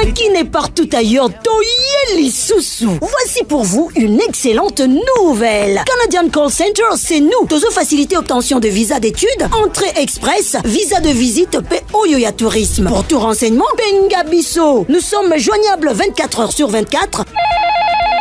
et qui n'est partout ailleurs Toyeli Soussou. Voici pour vous une excellente nouvelle. Canadian Call Center, c'est nous. Tozo faciliter obtention de visa d'études, entrée express, visa de visite, Oyoya Tourisme. Pour tout renseignement, Bengabiso. Nous sommes joignables 24 heures sur 24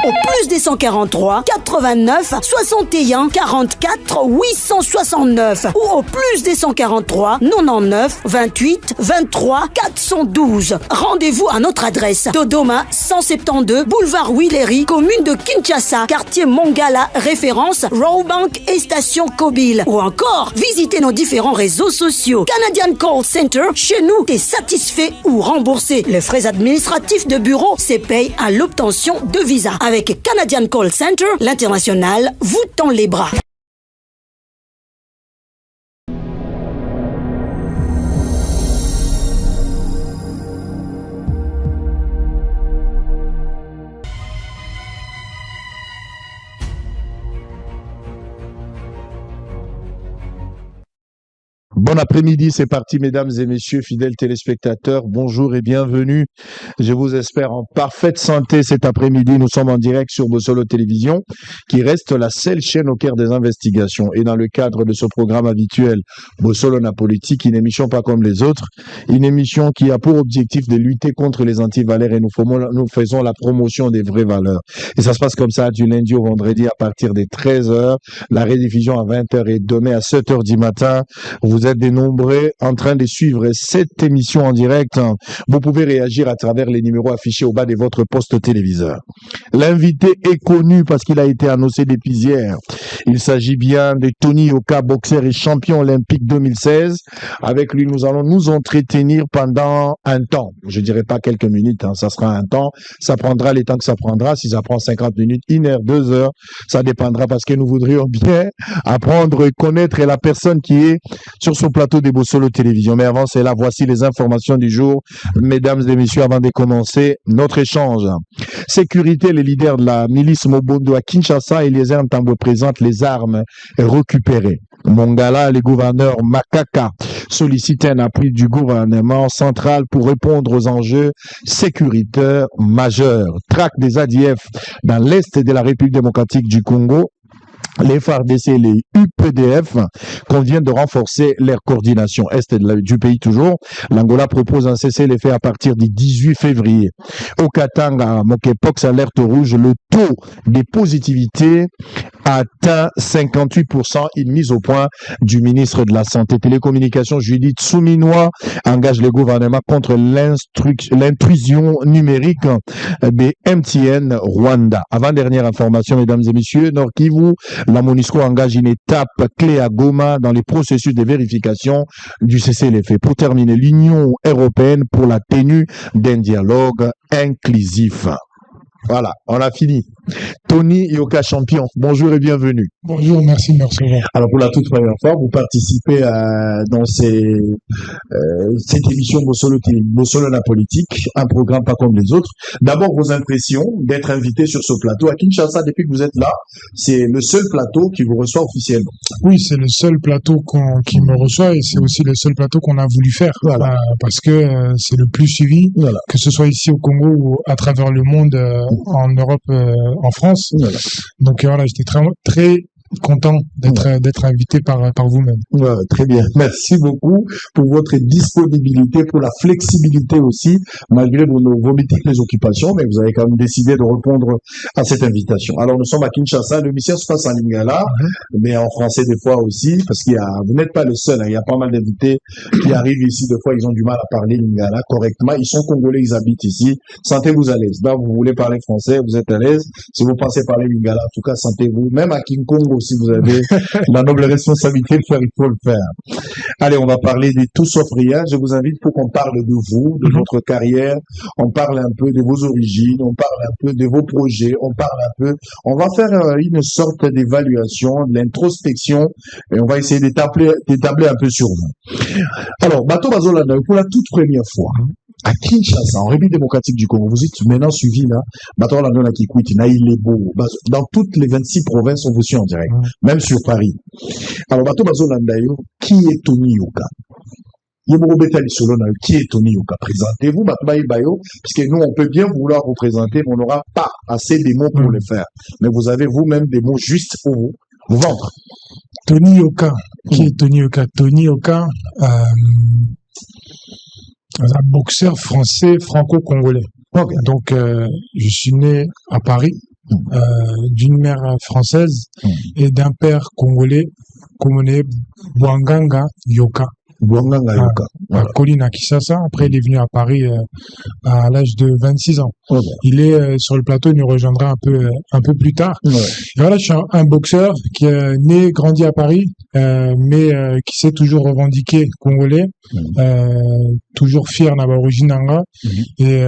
au plus des 143 89 61 44 869 ou au plus des 143 99 28 23 412. Rendez-vous à notre adresse Dodoma 172 boulevard Willery, commune de Kinshasa, quartier Mongala, référence Rawbank et station Kobil. Ou encore, visitez nos différents réseaux sociaux. Canadian Call Center, chez nous, t'es satisfait ou remboursé. Les frais administratifs de bureau, c'est paye à l'obtention de visa. Avec Canadian Call Center, l'international vous tend les bras. Bon après-midi, c'est parti mesdames et messieurs, fidèles téléspectateurs, bonjour et bienvenue. Je vous espère en parfaite santé cet après-midi. Nous sommes en direct sur Bossolo Télévision, qui reste la seule chaîne au cœur des investigations. Et dans le cadre de ce programme habituel, Bossolo na politique, une émission pas comme les autres, une émission qui a pour objectif de lutter contre les antivaleurs et nous faisons la promotion des vraies valeurs. Et ça se passe comme ça du lundi au vendredi à partir des 13h, la rediffusion à 20h et demain à 7h du matin. Vous êtes des nombreux en train de suivre cette émission en direct. Vous pouvez réagir à travers les numéros affichés au bas de votre poste téléviseur. L'invité est connu parce qu'il a été annoncé depuis hier. Il s'agit bien de Tony Yoka, boxeur et champion olympique 2016. Avec lui, nous allons nous entretenir pendant un temps. Je dirais pas quelques minutes, ça sera un temps. Ça prendra les temps que ça prendra. Si ça prend 50 minutes, 1 heure, 2 heures, ça dépendra parce que nous voudrions bien apprendre et connaître la personne qui est sur ce plateau de Bossolo Télévision. Mais avant cela, voici les informations du jour. Mesdames et messieurs, avant de commencer notre échange. Sécurité, les leaders de la milice Mobondo à Kinshasa, Eliezer Ntambwe présente les armes récupérées. Mongala, les gouverneurs Makaka sollicitent un appui du gouvernement central pour répondre aux enjeux sécuritaires majeurs. Traque des ADF dans l'est de la République démocratique du Congo. Les FARDC et les UPDF conviennent de renforcer leur coordination est du pays toujours. L'Angola propose un cessez-le-feu à partir du 18 février. Au Katanga, Mokepox alerte rouge, le taux des positivités atteint 58%, une mise au point du ministre de la Santé. Télécommunications, Judith Souminois engage le gouvernement contre l'intrusion numérique des MTN Rwanda. Avant-dernière information, mesdames et messieurs, Nord Kivu, la MONUSCO engage une étape clé à Goma dans les processus de vérification du cessez-le-feu. Pour terminer, l'Union européenne pour la tenue d'un dialogue inclusif. Voilà, on a fini. Tony Yoka, champion, bonjour et bienvenue. Bonjour, merci de me recevoir. Alors pour la toute première fois, vous participez dans cette émission Bossolo la politique, un programme pas comme les autres. D'abord vos impressions d'être invité sur ce plateau à Kinshasa depuis que vous êtes là. C'est le seul plateau qui vous reçoit officiellement. Oui, c'est le seul plateau qui me reçoit et c'est aussi le seul plateau qu'on a voulu faire. Voilà. Parce que c'est le plus suivi, voilà. Que ce soit ici au Congo ou à travers le monde, en Europe, en France. Voilà. Donc voilà, j'étais très content d'être invité par vous-même. Ouais, très bien. Merci beaucoup pour votre disponibilité, pour la flexibilité aussi, malgré vos multiples occupations, mais vous avez quand même décidé de répondre à cette invitation. Alors, nous sommes à Kinshasa, l'émission se passe en lingala, mais en français des fois aussi, parce vous n'êtes pas le seul, il y a pas mal d'invités qui arrivent ici, des fois ils ont du mal à parler lingala correctement, ils sont congolais, ils habitent ici, sentez-vous à l'aise. Là, vous voulez parler français, vous êtes à l'aise, si vous pensez parler lingala, en tout cas, sentez-vous, même à King Kong si vous avez la noble responsabilité de faire, il faut le faire. Allez, on va parler de tout sauf rien. Je vous invite pour qu'on parle de vous, de votre carrière, on parle un peu de vos origines, on parle un peu de vos projets, on va faire une sorte d'évaluation, de l'introspection, et on va essayer d'établir un peu sur vous. Alors, Bato Bazolanda, pour la toute première fois, à Kinshasa, en République démocratique du Congo, vous êtes maintenant suivi là, Bato Bazolanda qui quitte, dans toutes les 26 provinces, on vous suit en direct, même sur Paris. Alors, Bato Bazolanda, qui est Tony Yoka? Qui est Tony Yoka? Présentez-vous, puisque nous, on peut bien vouloir vous présenter, mais on n'aura pas assez de mots pour le faire. Mais vous avez vous-même des mots justes pour vous vendre. Tony Yoka. Qui est Tony Yoka? Tony Yoka, un boxeur français franco-congolais. Okay. Donc, je suis né à Paris, d'une mère française et d'un père congolais, Komone Bwanganga Yoka. Bwanganga Yoka. À Colline à Kinshasa. Après, il est venu à Paris à l'âge de 26 ans. Okay. Il est sur le plateau, il nous rejoindra un peu plus tard. Ouais. Et voilà, je suis un boxeur qui est né, grandi à Paris, mais qui s'est toujours revendiqué congolais, toujours fier d'avoir origine nanga. Et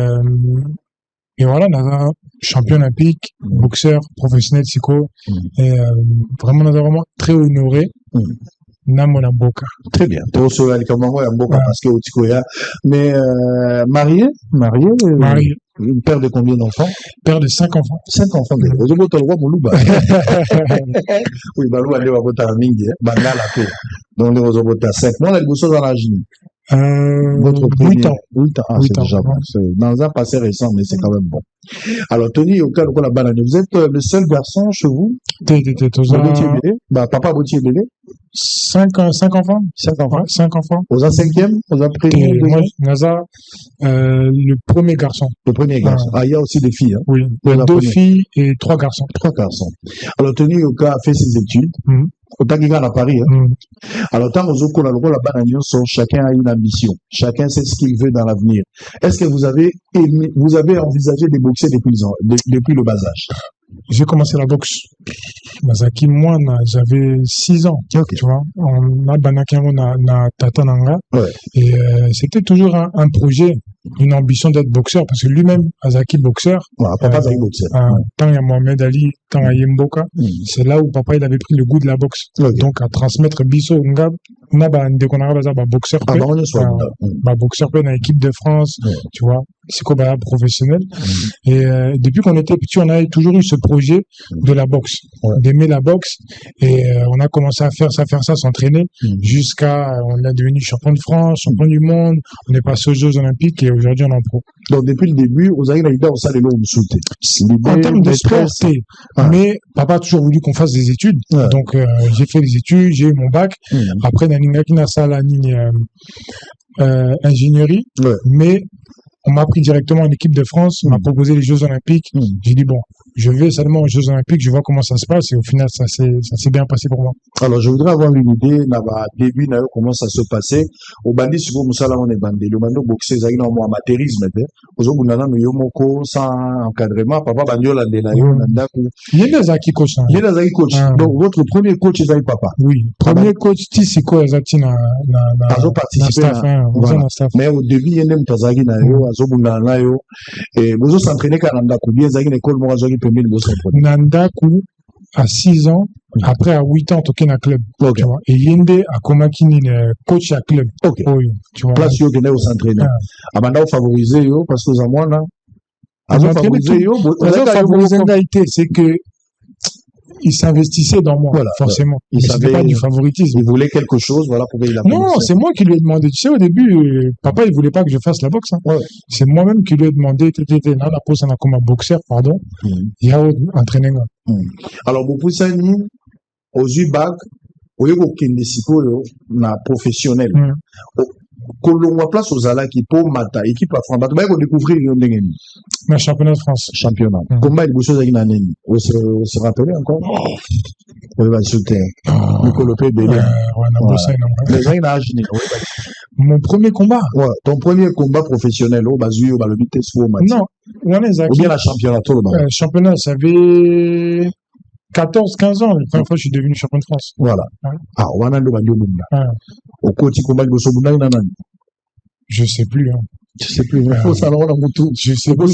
voilà, dans un champion olympique, boxeur professionnel psycho, et vraiment, nous avons vraiment très honoré. Namona Boka. Très bien. Parce que mais marié, père de combien d'enfants? Père de 5 enfants. 5 enfants. Oui, Balou allait à Mingi, Bangala P. Donc les Rozobota 5. Moi, la Gosso dans la Gine. Votre 8 ans. 8 ans. Ah, c'est déjà bon. C'est dans un passé récent, mais c'est quand même bon. Alors, Tony Yoka, vous êtes le seul garçon chez vous? Papa Boutier Bélé? 5 enfants. 5 enfants. 5 enfants. Aux 5e? Aux premier? Moi, Naza, le premier garçon. Le premier garçon. Ah, il y a aussi des filles, hein? Oui. 2 filles et 3 garçons. 3 garçons. Alors, Tony Yoka a fait ses études. Au Tagigan à Paris, hein. Alors, tant chacun a une ambition. Chacun sait ce qu'il veut dans l'avenir. Est-ce que vous avez envisagé de boxer depuis le bas âge? J'ai commencé la boxe. Mazaki, moi, j'avais 6 ans. Okay. Tu vois, on a Banakango na Tatananga. Ouais. Et c'était toujours un projet, une ambition d'être boxeur, parce que lui-même, Azaki boxeur. Ouais, papa Azaki boxeur. Tant il y a Mohamed Ali, tant il y a Yemboka, c'est là où papa il avait pris le goût de la boxe. Okay. Donc à transmettre Bisso Ngab, boxeur boxeur dans l'équipe de France, tu vois, c'est quoi professionnel. Et depuis qu'on était petit, on a toujours eu ce projet de la boxe, d'aimer la boxe, et on a commencé à faire ça, s'entraîner, jusqu'à on est devenu champion de France, champion du monde, on est passé aux Jeux Olympiques et aujourd'hui on est en pro. Donc depuis le début, vous avez l'idée ça les lots en termes de sport, mais papa a toujours voulu qu'on fasse des études, donc j'ai fait des études, j'ai eu mon bac. Après Naningaki Nasa la ligne ingénierie, mais on m'a pris directement en équipe de France, on m'a proposé les Jeux Olympiques. J'ai dit bon, je vais seulement aux Jeux Olympiques, je vois comment ça se passe, et au final, ça s'est bien passé pour moi. Alors, je voudrais avoir une idée, début, comment ça se passait. Au bandit, si vous on est bandé. Le bandit boxé, ça y est, non, amateurisme, aux autres, on a yomoko, sans encadrement, papa, bandiola, de la il y a des acquis coach. Il y a des coach. Donc, votre premier coach, c'est papa. Oui. Premier coach, Tissiko, Azati, na staff. Mais au début, il y a des Tazagi, et vous s'entraînez quand Nandaku, bien Zagi, l'école Morazogi, permet de vous s'entraîner. Nandaku, à 6 ans, après à 8 ans, toqué na club. Okay. Tu vois. Et Yende a Komakini, coach à club. Ok. Tu vois. Place, yo, venez vous s'entraîner. Abanda, vous favorisez, yo, parce que vous avez moi, là. Vous favorisez, yo, c'est que, il s'investissait dans moi, forcément. Il savait pas du favoritisme. Il voulait quelque chose, voilà pourquoi il a Non, c'est moi qui lui ai demandé. Tu sais, au début, papa, il voulait pas que je fasse la boxe, hein. C'est moi-même qui lui ai demandé, là, la pose, on a comme un boxeur, pardon. Il y a entraîné, Alors, beaucoup Sani, aux UBAC, au Yoko Kendesiko, na professionnel. Kolongwa place aux ala qui pour mata équipe à France bato ba découvrir ndengeni na championnat de France combat il bosso za nani on se rappelle encore on va sauter Nicolas Belé mon premier combat ton premier combat professionnel au bazu au balobité sur match non on est ou bien la championnat championnat ça avait 14-15 ans, la première fois je suis devenu champion de France. Voilà. Ah, on a au côté combat de Bosobunda, je sais plus. Hein. Je sais plus. Je sais plus.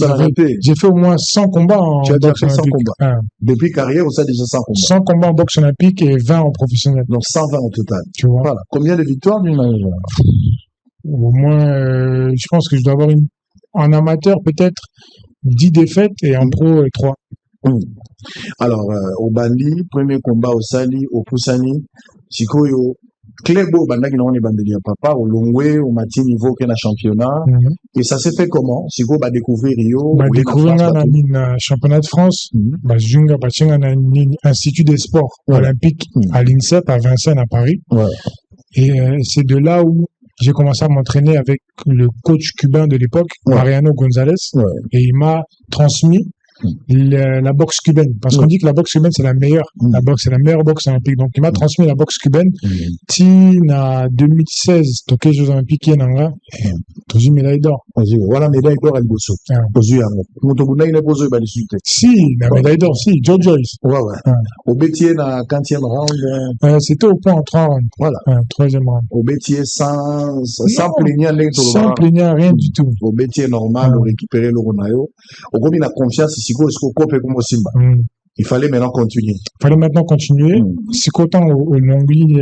J'ai fait au moins 100 combats en boxe olympique. Tu as déjà fait 100 combats. Depuis carrière, on a déjà 100 combats. 100 combats en boxe olympique et 20 en professionnel. Donc 120 au total. Tu vois. Voilà. Combien de victoires d'une manière? Au moins, je pense que je dois avoir en amateur peut-être 10 défaites et en pro 3. Alors, au Bandi, premier combat au Sali, au Poussani, Sikoyo, club au bandaki na on est bandeli papa au Longwe au mati niveau que na championnat et ça s'est fait comment si go ba découvrir Rio ba découvrir na championnat de France ba junga ba chinga na institut des sports olympiques à l'INSEP à Vincennes à Paris et c'est de là où j'ai commencé à m'entraîner avec le coach cubain de l'époque, Mariano Gonzalez, et il m'a transmis la boxe cubaine, parce qu'on dit que la boxe cubaine c'est la meilleure, c'est la meilleure boxe olympique. Donc il m'a transmis la boxe cubaine. Tina 2016, Tokyo Jeux Olympiques Yenanga, toujours médaille d'or. Voilà médaille d'or à Liboso. Motobuna il est posé par les suites. Si, la médaille d'or, si, Joe Joyce. Au Bétier na 40e round. C'était au point en 3 rounds. Voilà. 3e round. Au Bétier sans plaignant sans plaignant rien du tout. Au Bétier normal, au récupérer le Ronayo. Au combien la confiance ici. Il fallait maintenant continuer. Si qu'autant au Longwy,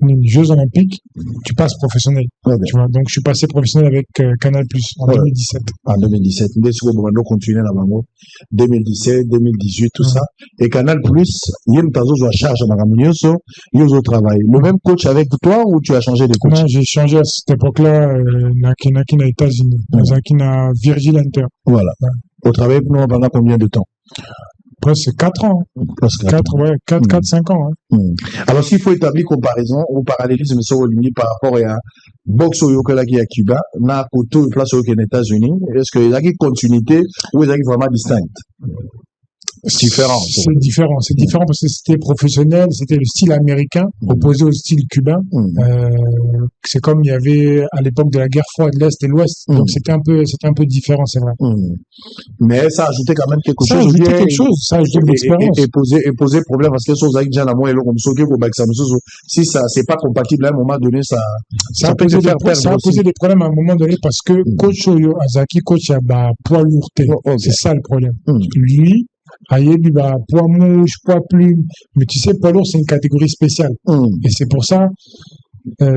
les Jeux Olympiques, tu passes professionnel. Tu vois, donc je suis passé professionnel avec Canal+ en 2017. En 2017. On continuer là-bas. 2017, 2018, tout ça. Et Canal+, il y a une à charge à Maramunioso, il y a au travail. Le même coach avec toi ou tu as changé de coach? Non, j'ai changé à cette époque-là, Nakina aux États-Unis. Nakina Virgil Hunter. Voilà. Au travail pendant combien de temps? Presque 4 ans. Presque 4-5 ans. Alors, s'il faut établir comparaison ou parallélisme sur Olympique par rapport à boxe au Yokalaki à Cuba, na côté place aux États-Unis, est-ce qu'il y a une continuité ou il y a vraiment distincte? Différent. C'est différent parce que c'était professionnel, c'était le style américain opposé au style cubain. C'est comme il y avait à l'époque de la guerre froide l'Est et l'Ouest, donc c'était un peu différent, c'est vrai. Mais ça ajoutait quand même quelque chose. Ça ajoutait de l'expérience. Et poser problème parce que chose avec Jean Lamour et Laurent Moussouké pour si ça c'est pas compatible à un moment donné, ça a posé des problèmes à un moment donné parce que coach Oyo Azaki, coach à poids lourdeté. C'est ça le problème. Lui, Ayebi, poids mouche, poids plume. Mais tu sais, poids lourd, c'est une catégorie spéciale. Et c'est pour ça,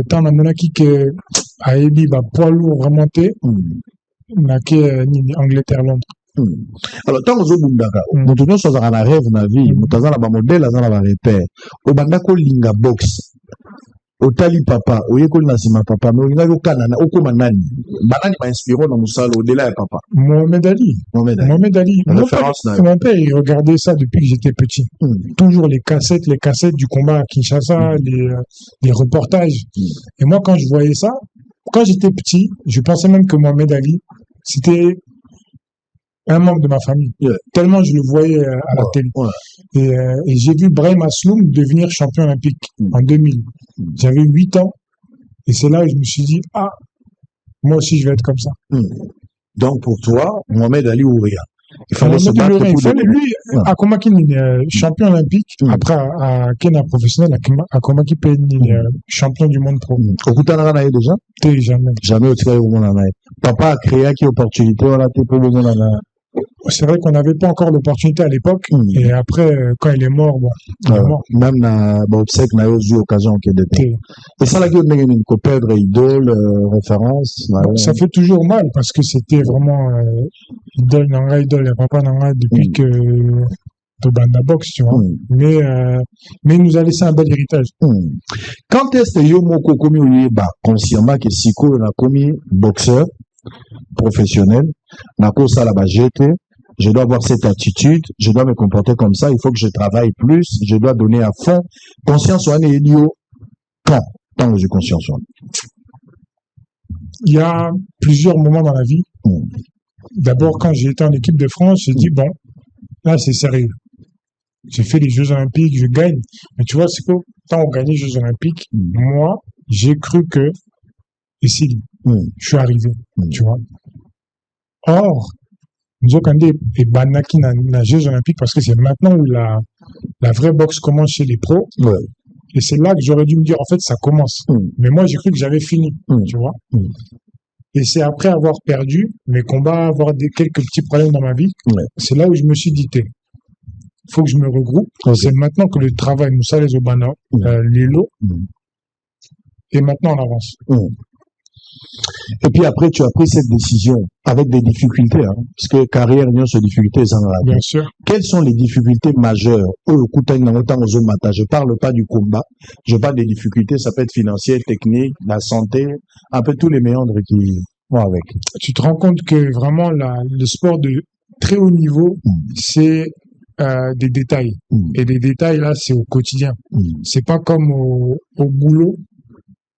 tant à Monaki que Ayebi, poids lourd remonté, naké Angleterre, Londres. Alors, tant aux Obundaka, nous tenons sur un rêve, na vie, nous avons un modèle, nous avons un repère. Au Bandako Linga Box. Otali papa, oyeko nasima papa, mais on a au Canada, au Komanani. Banani m'a inspiré dans Moussalo, au-delà de papa. Mohamed Ali. Mon père, il regardait ça depuis que j'étais petit. Toujours les cassettes du combat à Kinshasa, les reportages. Et moi, quand je voyais ça, quand j'étais petit, je pensais même que Mohamed Ali, c'était un membre de ma famille. Tellement je le voyais à la télé. Et j'ai vu Brahim Asloum devenir champion olympique en 2000. J'avais 8 ans. Et c'est là où je me suis dit, moi aussi je vais être comme ça. Donc pour toi, Mohamed Ali ou rien? Il fallait lui, à Komaki, champion olympique, après à Kenya professionnel, à Komaki, champion du monde pro. Au Koutana déjà? Jamais au Tika au monde. Papa a créé quelle opportunité, on a été pour le monde. C'est vrai qu'on n'avait pas encore l'opportunité à l'époque, et après, quand il est mort, il est mort. Même na obsèque n'a eu l'occasion qu'il était. Et ça, la gueule n'a pas perdre idole, référence. Ça fait toujours mal, parce que c'était vraiment, idole, papa nanga, depuis que, de Banda Box, tu vois. Mais il nous a laissé un bel héritage. Quand est-ce que Yomoko commis consciemment que Siko a commis boxeur professionnel, je dois avoir cette attitude, je dois me comporter comme ça, il faut que je travaille plus, je dois donner à fond. Conscience ou Elio, quand j'ai conscience. Il y a plusieurs moments dans la vie. D'abord, quand j'ai été en équipe de France, j'ai dit, bon, là, c'est sérieux. J'ai fait les Jeux Olympiques, je gagne. Mais tu vois, c'est que quand on gagne les Jeux Olympiques, moi, j'ai cru que, ici, je suis arrivé, tu vois. Or, Nzokande et Banaki na Jeux Olympiques parce que c'est maintenant où la vraie boxe commence chez les pros. Et c'est là que j'aurais dû me dire, en fait, ça commence. Mais moi, j'ai cru que j'avais fini, tu vois. Et c'est après avoir perdu mes combats, avoir quelques petits problèmes dans ma vie, c'est là où je me suis dit, il faut que je me regroupe. C'est maintenant que le travail, Moussa les Obana, Lilo, et maintenant on avance. Et puis après, tu as pris cette décision avec des difficultés, hein, parce que carrière, il y a ces difficultés, ça en a. Bien sûr. Quelles sont les difficultés majeures? Je parle pas du combat, je parle des difficultés, ça peut être financier, technique, la santé, un peu tous les méandres qui vont avec. Tu te rends compte que vraiment le sport de très haut niveau, c'est des détails. Et des détails, là, c'est au quotidien. C'est pas comme au boulot.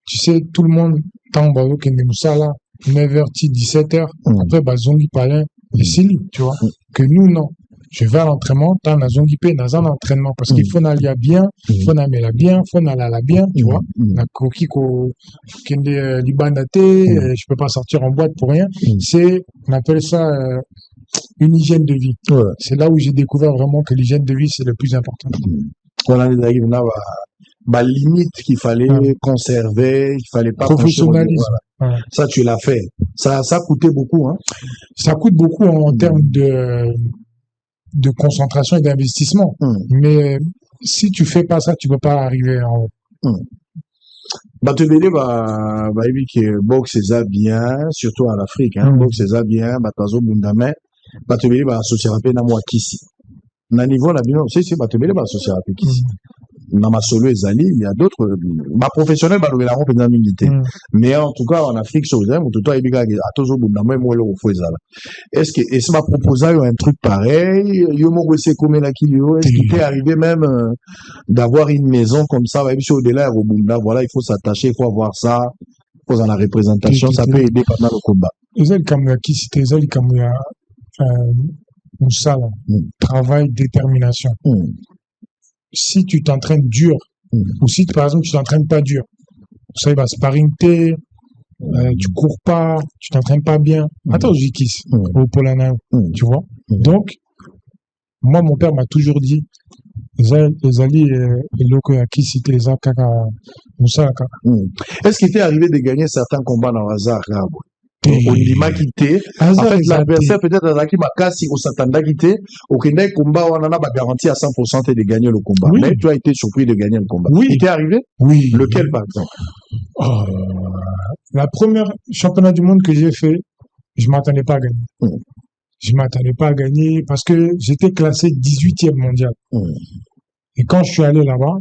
Tu sais, tout le monde, tant que nous ça là, 9h, 17h, après, zongi palin, et c'est lui, tu vois. Que nous, non. Je vais à l'entraînement, t'as un zongi pé, dans un entraînement, parce qu'il faut aller bien, il faut aller bien, il faut aller bien, tu vois. La coquille kende libandate, je peux pas sortir en boîte pour rien. On appelle ça, une hygiène de vie. Ouais. C'est là où j'ai découvert vraiment que l'hygiène de vie, c'est le plus important. Voilà, limite qu'il fallait conserver, qu'il fallait pas professionnalisme. Voilà. Ouais. Ça, tu l'as fait. Ça coûtait beaucoup, hein. Ça coûte beaucoup en termes de concentration et d'investissement. Mais si tu fais pas ça, tu peux pas arriver en haut. Batebele évi que boxe ça bien, surtout en Afrique, hein. Boxe ça bien, batazo bundame, Batebele associé rapé na moi kisi. Na niveau la bino, c'est Batebele associé rapé kisi. Na ma solo ezali, il y a d'autres professionnels la rompe na milité. Mais en tout cas en Afrique sur les tout toi ebiga atozo bundame moi le fo ezala. Est-ce que m'a proposé un truc pareil, yo mo c'est comme la kilo, est-ce qu'il t'est arrivé même d'avoir une maison comme ça, même si au-delà au bunda, voilà, il faut s'attacher, il faut avoir ça, il faut dans la représentation, ça peut aider pendant le combat. Ezali comme qui c'était ezali comme ça travail, détermination. Si tu t'entraînes dur, ou si par exemple tu t'entraînes pas dur, ça il va sparring tu cours pas, tu t'entraînes pas bien. Attends, j'y kiss au Polana, tu vois. Donc, moi mon père m'a toujours dit, les alliés et loko à qui c'était les akaka musaka. Est-ce qu'il t'est arrivé de gagner certains combats dans le hasard? Au Lima quitté, en fait, l'adversaire peut-être à Zaki Makasi au Satanda quitté, au Kenda combat, on en a garanti à 100% de gagner le combat. Oui. Mais tu as été surpris de gagner le combat. Oui. Il t'est arrivé? Oui. Lequel, par exemple? La première championnat du monde que j'ai fait, je m'attendais pas à gagner. Je m'attendais pas à gagner parce que j'étais classé 18e mondial. Et quand je suis allé là-bas,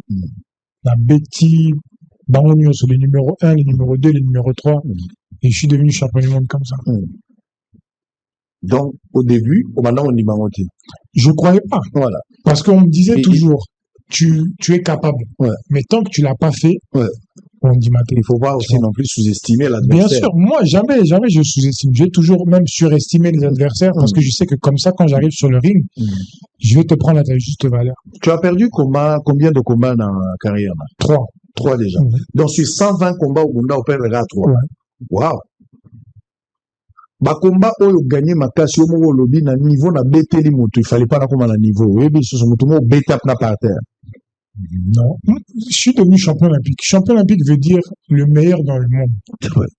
la Betty, Baronio sur les numéros 1, les numéros 2, les numéros 3, et je suis devenu champion du monde comme ça. Donc, au début, maintenant, on y m'a monté. Je croyais pas. Voilà. Parce qu'on me disait toujours, tu es capable. Ouais. Mais tant que tu l'as pas fait, on dit maté. Il faut pas aussi non plus sous-estimer l'adversaire. Bien sûr. Moi, jamais je sous-estime. Je vais toujours même surestimer les adversaires parce que je sais que comme ça, quand j'arrive sur le ring, je vais te prendre à ta juste valeur. Tu as perdu combien de combats dans la carrière? 3 déjà. Donc, sur 120 combats au Bunda, on perdra 3. Wow. Combat oyo gagné makasi omo lobi na niveau na beteli moto, il fallait pas na comme na niveau. Oui, mais ce moto mo betap na par terre. Non. Je suis devenu champion olympique. Champion olympique veut dire le meilleur dans le monde.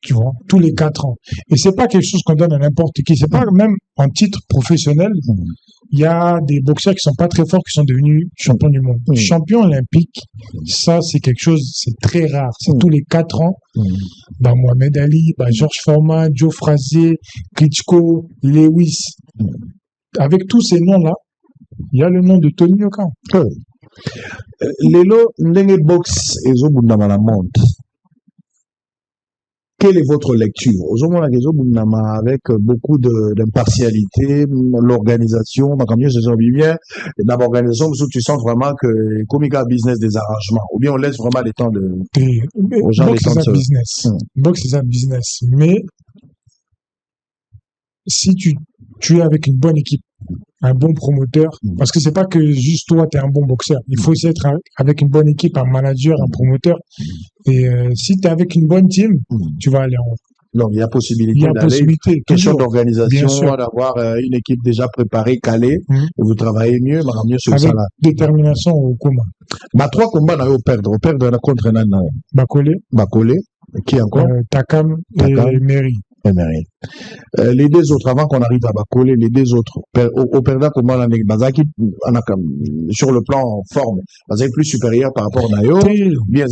Tu vois, tous les 4 ans. Et c'est pas quelque chose qu'on donne à n'importe qui. C'est pas même en titre professionnel. Il y a des boxeurs qui sont pas très forts qui sont devenus champions du monde. Champion olympique, ça, c'est quelque chose, c'est très rare. C'est tous les 4 ans. Mohamed Ali, Georges Foreman, Joe Frazier, Klitschko, Lewis. Avec tous ces noms-là, il y a le nom de Tony Oka. Lelo, ndenge box ezobundama la monte. Quelle est votre lecture? Avec beaucoup d'impartialité, l'organisation, comme je sais bien, dans l'organisation, tu sens vraiment que comme il y a business des arrangements, ou bien on laisse vraiment les temps aux gens les temps de business. Box c'est un business. Mais si tu es avec une bonne équipe, un bon promoteur, parce que c'est pas que juste toi t'es un bon boxeur, il faut aussi être avec une bonne équipe, un manager, un promoteur, et si t'es avec une bonne team, tu vas aller en haut. Donc il y a possibilité d'aller, question d'organisation, d'avoir une équipe déjà préparée, calée, et vous travaillez mieux sur ça là. Détermination au combat. 3 combats n'a eu perdre contre Nana. Bakole, qui encore? Takam et Mary. Les 2 autres, avant qu'on arrive à Bakole, les 2 autres, au perdant comment on a sur le plan forme, Bazaki plus supérieur par rapport à Nayo, bien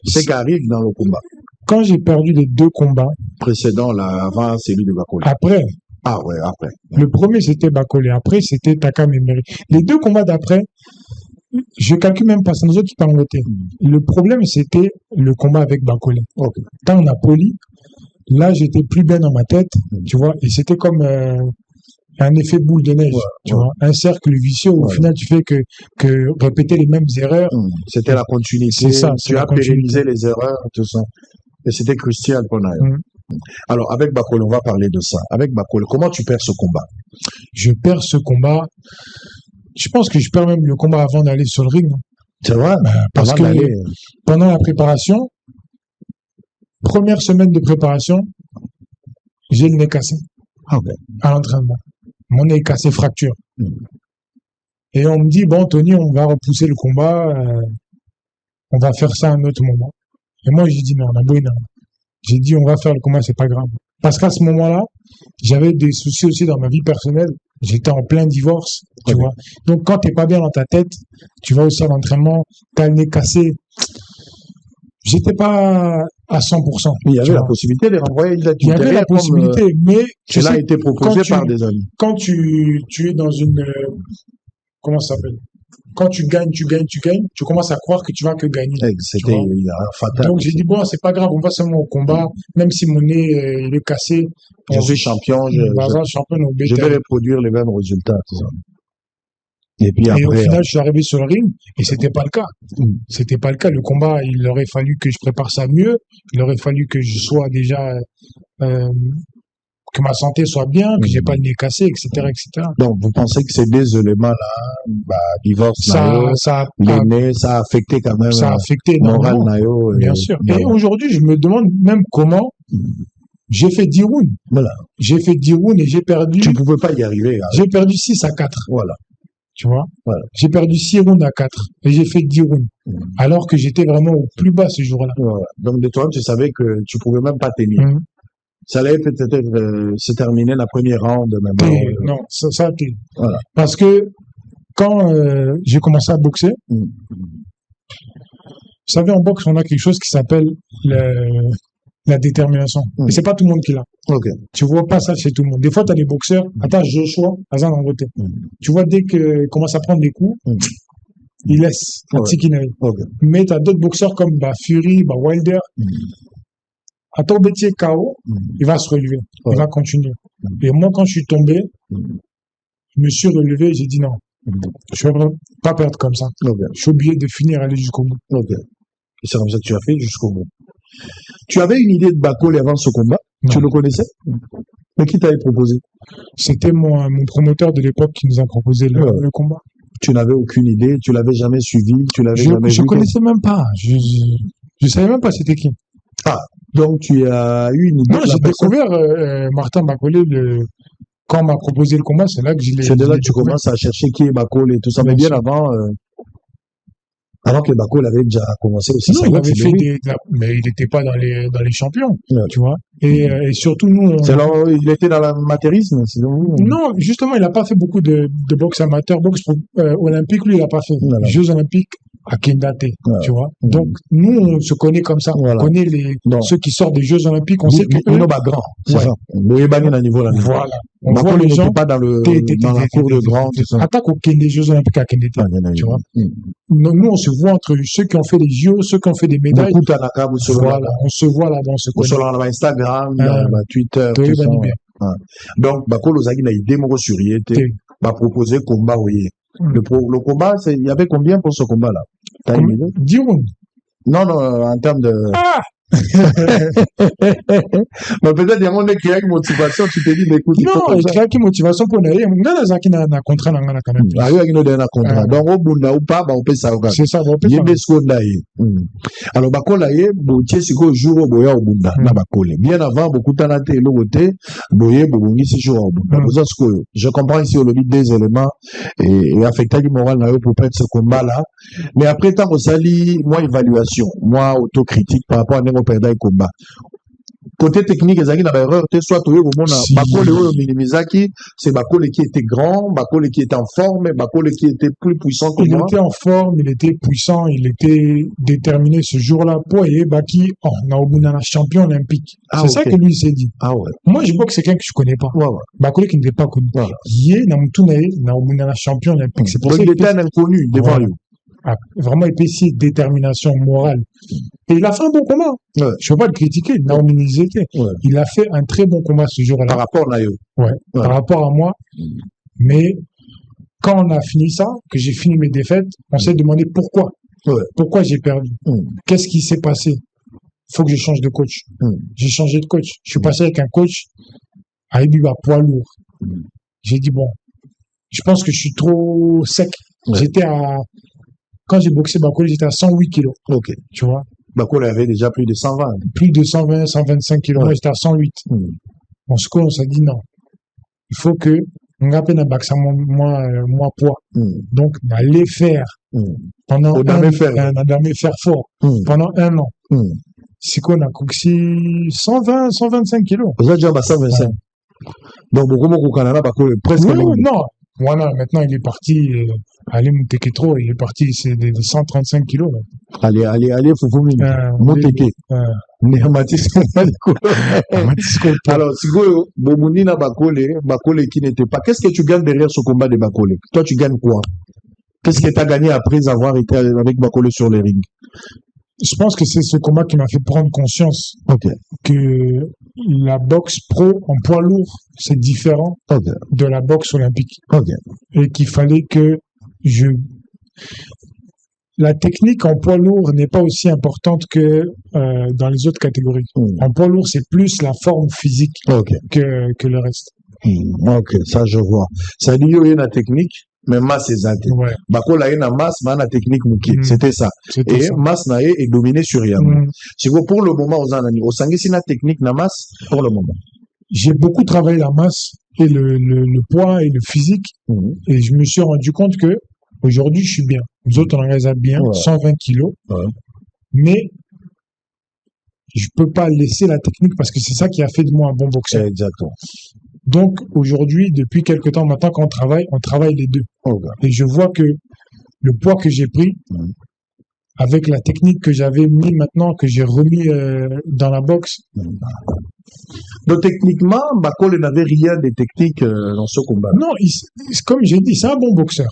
c'est qui arrive dans le combat. Quand j'ai perdu les 2 combats, Précédent, là, avant celui de Bakole. Après. Ah ouais, après. Le premier, c'était Bakole. Après, c'était Takam Emery. Les deux combats d'après, je calcule même pas, c'est nous autres qui t'ont voté. Le problème, c'était le combat avec Bakole. Okay. Quand on a poli, là, j'étais plus bien dans ma tête, tu vois, et c'était comme un effet boule de neige, tu vois, un cercle vicieux où au final, tu fais que répéter les mêmes erreurs. C'était la continuité. C'est ça. Tu as pérennisé les erreurs, tout ça. Et c'était crucial pour Nayo. Alors, avec Bakole, on va parler de ça. Avec Bakole, comment tu perds ce combat? Je perds ce combat. Je pense que je perds même le combat avant d'aller sur le ring. C'est vrai? Parce que pendant la préparation, première semaine de préparation, j'ai le nez cassé. À l'entraînement. Mon nez est cassé, fracture. Et on me dit, bon, Tony, on va repousser le combat, on va faire ça à un autre moment. Et moi, j'ai dit non, on a beau énorme. J'ai dit, on va faire le combat, c'est pas grave. Parce qu'à ce moment-là, j'avais des soucis aussi dans ma vie personnelle. J'étais en plein divorce, tu vois. Donc, quand t'es pas bien dans ta tête, tu vas aussi à l'entraînement, t'as le nez cassé. J'étais pas à 100%. Il y avait la possibilité de renvoyer une date. Il y avait la possibilité, mais cela a été proposé par des amis. Quand tu es dans une, comment ça s'appelle? Quand tu gagnes, tu commences à croire que tu vas que gagner. C'était fatal. Donc j'ai dit bon, c'est pas grave, on va seulement au combat, même si mon nez il est cassé. Je suis champion, je vais reproduire les mêmes résultats. Tout ça. Et puis après, au final, je suis arrivé sur le ring et c'était pas le cas. C'était pas le cas. Le combat, il aurait fallu que je prépare ça mieux. Il aurait fallu que je sois déjà que ma santé soit bien, que j'ai pas le nez cassé, etc., etc. Donc, vous pensez que ces deux éléments-là, divorce, ça a affecté quand même. Ça a affecté moral Nayo. Bien sûr. Et aujourd'hui, je me demande même comment j'ai fait 10 rounds. Voilà. J'ai fait 10 rounds et j'ai perdu. Tu pouvais pas y arriver. Hein. J'ai perdu 6-4. Voilà. Tu vois? Voilà. J'ai perdu 6 rounds à 4 et j'ai fait 10 rounds. Alors que j'étais vraiment au plus bas ce jour-là. Voilà. Donc, de toi, tu savais que tu pouvais même pas tenir. Ça allait peut-être se terminer la première ronde. Non, ça voilà. Parce que quand j'ai commencé à boxer, vous savez, en boxe, on a quelque chose qui s'appelle la détermination. Et c'est pas tout le monde qui l'a. Tu vois pas ça chez tout le monde. Des fois, tu as des boxeurs, attends, Joshua, Azan en côté. Tu vois, dès qu'il commence à prendre des coups, il laisse mais tu as d'autres boxeurs comme Fury, Wilder. À ton métier KO, il va se relever, il va continuer. Et moi, quand je suis tombé, je me suis relevé et j'ai dit non, je ne vais pas perdre comme ça. Je suis obligé de finir, aller jusqu'au bout. Et c'est comme ça que tu as fait jusqu'au bout. Tu avais une idée de Bakole avant ce combat? Tu le connaissais? Mais qui t'avait proposé? C'était mon promoteur de l'époque qui nous a proposé le combat. Tu n'avais aucune idée, tu l'avais jamais suivi, tu l'avais jamais vu? Je connaissais même pas. Je savais même pas c'était qui. Ah, donc tu as eu une idée? Non, j'ai découvert Martin Bakole quand on m'a proposé le combat, c'est là que je l'ai. C'est de là que tu commences à chercher qui est Bakole et tout ça, mais bien avant. Alors que Bakole avait déjà commencé aussi. Non, il avait fait mais il n'était pas dans les champions, tu vois. Et surtout nous. Il était dans l'amateurisme, sinon. Non, justement, il n'a pas fait beaucoup de boxe amateur, boxe olympique, lui, il n'a pas fait. Les Jeux olympiques à Kendate, tu vois. Donc, nous, on se connaît comme ça. On connaît ceux qui sortent des Jeux olympiques, on sait que eux. Grand, c'est ça. Voilà. On voit les gens. Pas dans la cour de grand, tout ça. Attaque des Jeux olympiques à Kendate, tu vois. Nous, on se voit entre ceux qui ont fait les JO, ceux qui ont fait des médailles. Voilà, on se voit là-bas, on se connaît. Sur Instagram, Twitter, tout ça. Donc, Bakole Ozagi n'a idée mon sur m'a proposé combat, oui. Le combat, il y avait combien pour ce combat-là? T'as une idée? 10 rounds. Non, en termes de... Mais peut-être il y a un qui a une motivation, tu te dis, mais écoute, non, il y a une motivation pour aller. Il y a un contrat dans la quand même. Ah, il y a un contrat. Donc, au bout ou pas, on peut ça. C'est ça, on peut ça. Alors, Bakole, tu sais, c'est jour au boya au bunda, na Bakole. Bien avant, beaucoup de temps, le côté, boye, boye, c'est jour au bunda. Je comprends ici au lobby des éléments et affecter le moral pour perdre ce combat-là. Mais après, tant que ça lit, moi, évaluation, moi, autocritique par rapport à perdre le combat. Côté technique, ezaki na erreur, soit tu au monde Bakole oyo Minimizaki, c'est Bakole qui était grand, Bakole qui était en forme, Bakole qui était plus puissant que il moi. était en forme, il était puissant, il était déterminé ce jour-là. Poye Baki, na obuna champion olympique. C'est ça que lui s'est dit. Ah ouais. Moi, je vois que c'est quelqu'un que je connais pas. Ouais, ouais. Bakole qui n'était pas connu. Ouais. Yé na mutuna na obuna champion olympique. C'est pour donc ça il était un inconnu devant lui. Ah, vraiment épaissier, détermination morale. Et il a fait un bon combat. Ouais. Je ne peux pas le critiquer. Naomi Nizete, il a fait un très bon combat ce jour-là. Par rapport à Nayo. Ouais, par rapport à moi. Mais quand on a fini ça, que j'ai fini mes défaites, on s'est demandé pourquoi. Ouais. Pourquoi j'ai perdu. Qu'est-ce qui s'est passé? Il faut que je change de coach. J'ai changé de coach. Je suis passé avec un coach à Ibiba, poids lourd. J'ai dit, bon, je pense que je suis trop sec. J'étais quand j'ai boxé Bakole, j'étais à 108 kilos. Ok. Tu vois? Bakole avait déjà plus de 120. Plus de 120, 125 kilos. Moi, j'étais à 108. En ce cas, on s'est dit non. Il faut que, on a peine à boxer moi poids. Donc, d'aller faire pendant faire fort. Pendant un an. C'est qu'on a coxé 120, 125 kilos. Vous avez déjà 125. Donc, beaucoup au Canada, Bakole, presque. Non. Voilà, maintenant, il est parti, Ali Mouteketro, il est parti, c'est des 135 kilos. Là. Allez, Foufoumi. Mouteke. Alors, si vous, Bomounina Bakole qui n'était pas, qu'est-ce que tu gagnes derrière ce combat de Bakole? Toi, tu gagnes quoi? Qu'est-ce que tu as gagné après avoir été avec Bakole sur les rings? Je pense que c'est ce combat qui m'a fait prendre conscience que la boxe pro en poids lourd, c'est différent de la boxe olympique. Et qu'il fallait que la technique en poids lourd n'est pas aussi importante que dans les autres catégories. En poids lourd, c'est plus la forme physique que le reste. Ok, ça je vois. Ça dit qu'il y a une technique, mais masse est zante. Bakole a une masse, mais une technique mouké. C'était ça. Et masse na est dominée sur Yam. Si vous pour le moment aux anani, au sangi c'est une technique na masse pour le moment. J'ai beaucoup travaillé la masse et le poids et le physique, et je me suis rendu compte que aujourd'hui je suis bien. Nous autres on en a bien, 120 kilos, mais je peux pas laisser la technique parce que c'est ça qui a fait de moi un bon boxeur. Exactement. Donc aujourd'hui, depuis quelque temps maintenant qu'on travaille, on travaille les deux. Et je vois que le poids que j'ai pris, avec la technique que j'avais mis maintenant, que j'ai remis dans la boxe. Donc techniquement, Bakole n'avait rien de technique dans ce combat. Non, comme j'ai dit, c'est un bon boxeur.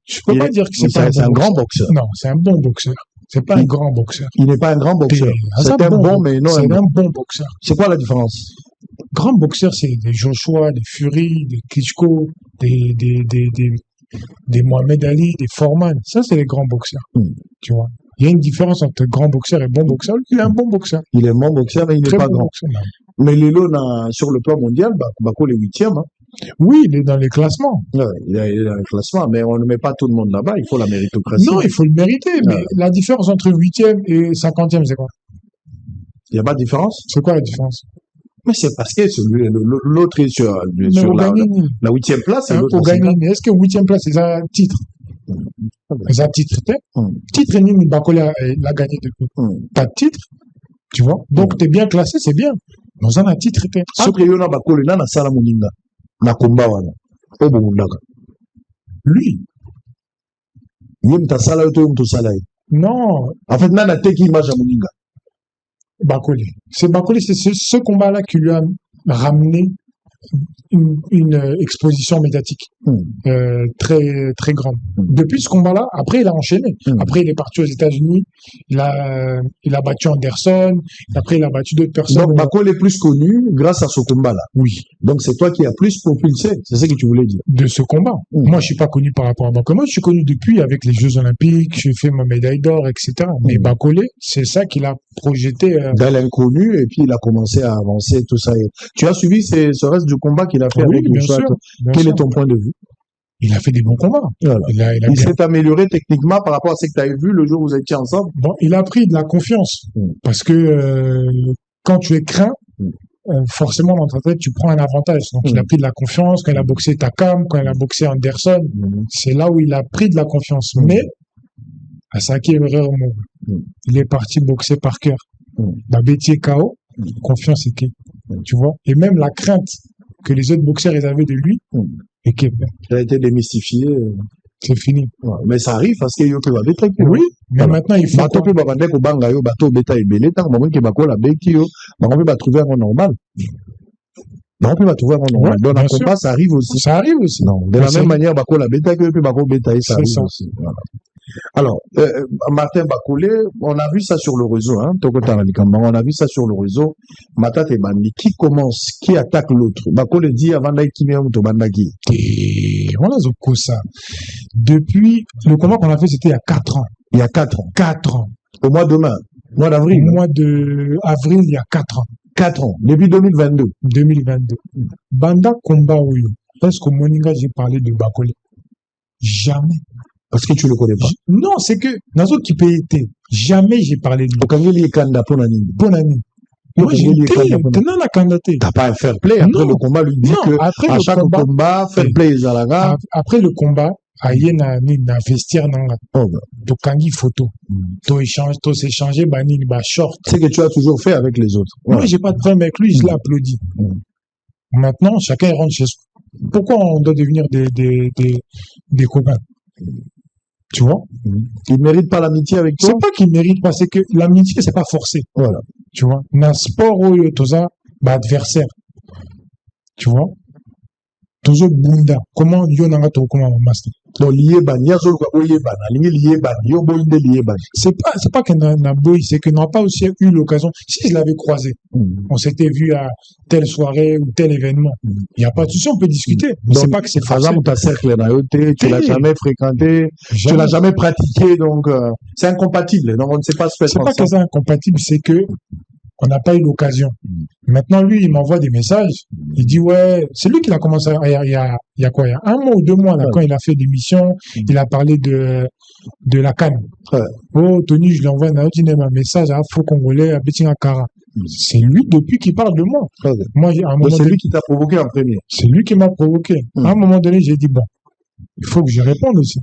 Je peux pas dire que c'est pas un grand boxeur. Non, c'est un bon boxeur. C'est pas un grand boxeur. Il n'est pas un grand boxeur. C'est un bon, mais non. C'est un bon boxeur. C'est quoi la différence? Grand boxeur, c'est des Joshua, des Fury, des Klitschko, des Mohamed Ali, des Foreman. Ça, c'est les grands boxeurs. Tu vois. Il y a une différence entre grand boxeur et bon boxeur. Il est un bon boxeur. Il est un bon boxeur, mais il n'est pas grand. Mais Lelo, sur le plan mondial, Bakole est 8e. Oui, il est dans les classements. Ouais, il est dans les classements, mais on ne met pas tout le monde là-bas. Il faut la méritocratie. Non, il faut le mériter. Mais la différence entre 8e et 50e, c'est quoi? Il n'y a pas de différence? C'est quoi la différence? Mais c'est parce que l'autre est sur la 8e place. Est-ce que 8e place, c'est un titre? C'est un titre. Titre, Bakole l'a gagné depuis. Pas de titre, tu vois. Donc, t'es bien classé, c'est bien. Nous avons un titre. Lui. Non. En fait, nana teki image à Moninga. Bakole. C'est Bakole, c'est ce combat-là qui lui a ramené une exposition médiatique très très grande. Depuis ce combat-là, après il a enchaîné. Après il est parti aux États-Unis, il a battu Anderson, après il a battu d'autres personnes. Donc Bakole est plus connu grâce à ce combat-là. Oui. Donc c'est toi qui as plus propulsé, c'est ça que tu voulais dire. De ce combat. Moi je suis pas connu par rapport à Bakole. Moi je suis connu depuis avec les Jeux Olympiques, j'ai fait ma médaille d'or, etc. Mais Bakole, c'est ça qu'il a projeté. Dans l'inconnu et puis il a commencé à avancer tout ça. Tu as suivi ce reste du combat qu'il a fait avec Joshua. Quel est ton point de vue? Il a fait des bons combats. Voilà. Il s'est amélioré techniquement par rapport à ce que tu avais vu le jour où vous étiez ensemble. Bon, il a pris de la confiance. Parce que quand tu es craint, forcément dans ta tête, tu prends un avantage. Donc il a pris de la confiance. Quand il a boxé Takam, quand il a boxé Anderson, c'est là où il a pris de la confiance. Mais à Saki Herrero, il est parti boxer par cœur. Babetier KO. Confiance et que, tu vois. Et même la crainte que les autres boxeurs ils avaient de lui, et que il a été démystifié. C'est fini. Ouais. Mais ça arrive parce qu'il y a que beta. Oui, mais maintenant il faut. Bato pe babande ko banga yo bato beta ebele tant moment que bakola beki yo, bango pe ba trouver un normal. Non, peut pas trouver un normal. Dans un combat, ça arrive aussi. Ça arrive aussi. Non, de la même manière, bakola beta que bako beta ça arrive aussi. Voilà. Alors, Martin Bakolé, on a vu ça sur le réseau, hein, on a vu ça sur le réseau. Matate Bandi, qui commence, qui attaque l'autre. Bakolé dit avant d'aller qui vient Bandaki. Voilà, ça. Depuis, le combat qu'on a fait, c'était il y a 4 ans. Il y a 4 ans. 4 ans. Au mois d'avril. Au mois d'avril, il y a 4 ans. 4 ans. Depuis 2022. 2022. Banda combat Oyo. Parce qu'au Moninga, j'ai parlé de Bakolé. Jamais. Parce que tu le connais pas. Non, c'est que, dans ce qui peut être, jamais j'ai parlé de lui. Au Kangeli Kanda Ponani. Ponani. Moi, j'étais tenant la candidature. T'as pas un fair play. Après le combat, lui dit que, à chaque combat, fair play, Zalaga. Après le combat, aïe, na vestiaire, nanga. To kangi photo. To s'échanger, bani, ba short. C'est que tu as toujours fait avec les autres. Moi, j'ai pas de problème avec lui, je l'ai applaudi. Maintenant, chacun rentre chez soi. Pourquoi on doit devenir des copains? Tu vois? Il mérite pas l'amitié avec toi? C'est pas qu'il mérite pas, c'est que l'amitié, c'est pas forcé. Voilà. Tu vois? Dans le sport, adversaire. Tu vois? Toujours bunda. Comment yonanga to comment master? Donc lié ban, yazo ko lié ban, lié ban, yo boinde lié ban. C'est pas que na boy, c'est que n'a pas aussi eu l'occasion. Si je l'avais croisé, on s'était vu à telle soirée ou tel événement. Il y a pas de souci, on peut discuter. Mais c'est pas que c'est forcément ta cercle na yoté, tu l'as jamais fréquenté, tu l'as jamais pratiqué, donc c'est incompatible. Donc on ne sait pas se faire. C'est pas que c'est incompatible, c'est que on n'a pas eu l'occasion. Maintenant, lui, il m'envoie des messages. Il dit, ouais, c'est lui qui l'a commencé il y a quoi? Il y a 1 mois ou 2 mois, là, quand il a fait l'émission, il a parlé de la canne. Oh, Tony, je lui envoie un message à Afro-Congolais, à Betinga Kara. C'est lui, depuis qu'il parle de moi. Moi, à un moment c'est lui qui t'a provoqué en premier. C'est lui qui m'a provoqué. À un moment donné, j'ai dit, bon, il faut que je réponde aussi.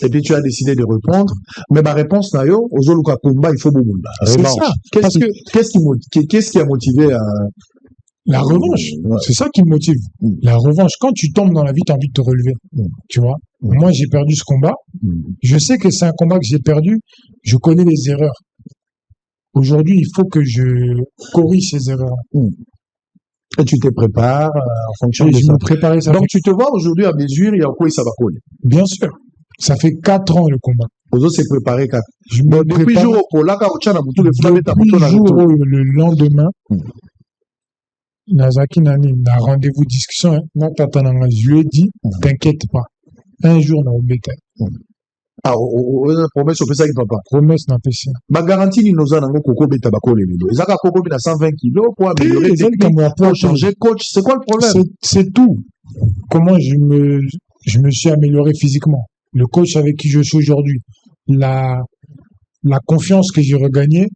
Et puis tu as décidé de répondre. Mais ma réponse, Nayo, aux Oluka Kumba, il faut Bouboula. C'est ça. Qu'est-ce qui a motivé la revanche? Ouais. C'est ça qui me motive. La revanche. Quand tu tombes dans la vie, tu as envie de te relever. Tu vois? Moi, j'ai perdu ce combat. Je sais que c'est un combat que j'ai perdu. Je connais les erreurs. Aujourd'hui, il faut que je corrige ces erreurs. Et tu te prépares en fonction de ça. Je me prépare ça. Donc tu te vois aujourd'hui à mesure, il y a quoi ça va coller. Bien sûr. Ça fait 4 ans le combat. Aux autres, c'est préparé 4. Je me depuis jour au le lendemain, Nazaki Nani, na rendez-vous discussion, je lui ai dit, t'inquiète pas. Un jour, on a oublié. Ah, promesse au pesa qui papa. Promesse n'a pas ça. Ma garantie ni nous en koko beta bakole lelo. Ezaka koko beta 120 kilos pour améliorer pour changer coach. C'est quoi le problème? C'est tout. Comment je me suis amélioré physiquement. Le coach avec qui je suis aujourd'hui. La confiance que j'ai regagnée.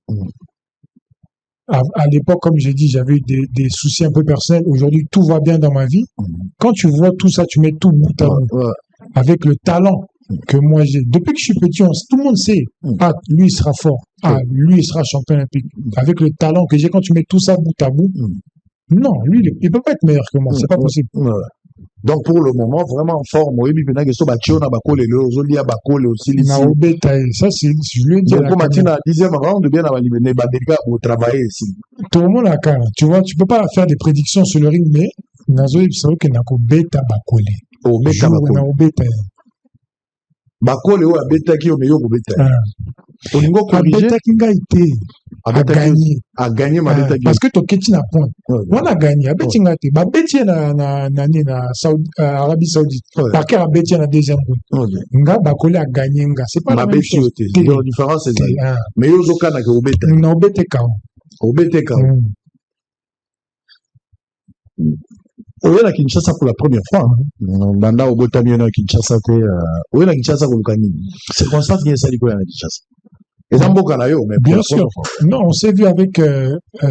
À l'époque, comme j'ai dit, j'avais eu des soucis un peu personnels. Aujourd'hui, tout va bien dans ma vie. Quand tu vois tout ça, tu mets tout bout à bout. Avec le talent que moi j'ai. Depuis que je suis petit, tout le monde sait. Ah, lui, il sera fort. Ah, lui, il sera champion olympique. Avec le talent que j'ai, quand tu mets tout ça bout à bout, non, lui, il peut pas être meilleur que moi. C'est pas possible. Donc, pour le moment, vraiment en forme. Oui, mais maintenant, ça, c'est ça, c'est, je lui ai dit. Donc, comme Martina, 10e round, bien, pour travailler ici. Tout le monde a quand tu vois, tu peux pas faire des prédictions sur le ring, mais, Nazo, il savait qu'il n'a qu'au bêta bakole. Au bêta bakole. Bakole, ou à bêta qui, on est au bêta. Au niveau corrigé. Bêta qui a gagné. A gagné, ma bêta qui. Parce que ton Ketty n'a point. On a gagné. A bêta qui a bêta na Arabie Saoudite. Par quel a bêta na deuxième round. Nga bakole a gagné, nga. C'est pas la même chose. La différence, c'est ça. Mais yo zoka na au bêta. Na au bêta kao. Au bêta kao. Oye na Kinshasa pour la première fois. Banda au Botami na Kinshasa te. Oye na Kinshasa pour le Kani. C'est comme ça qu'il y a ça na Kinshasa. Et Zamboka na yo, mais bien sûr. Non, on s'est vu avec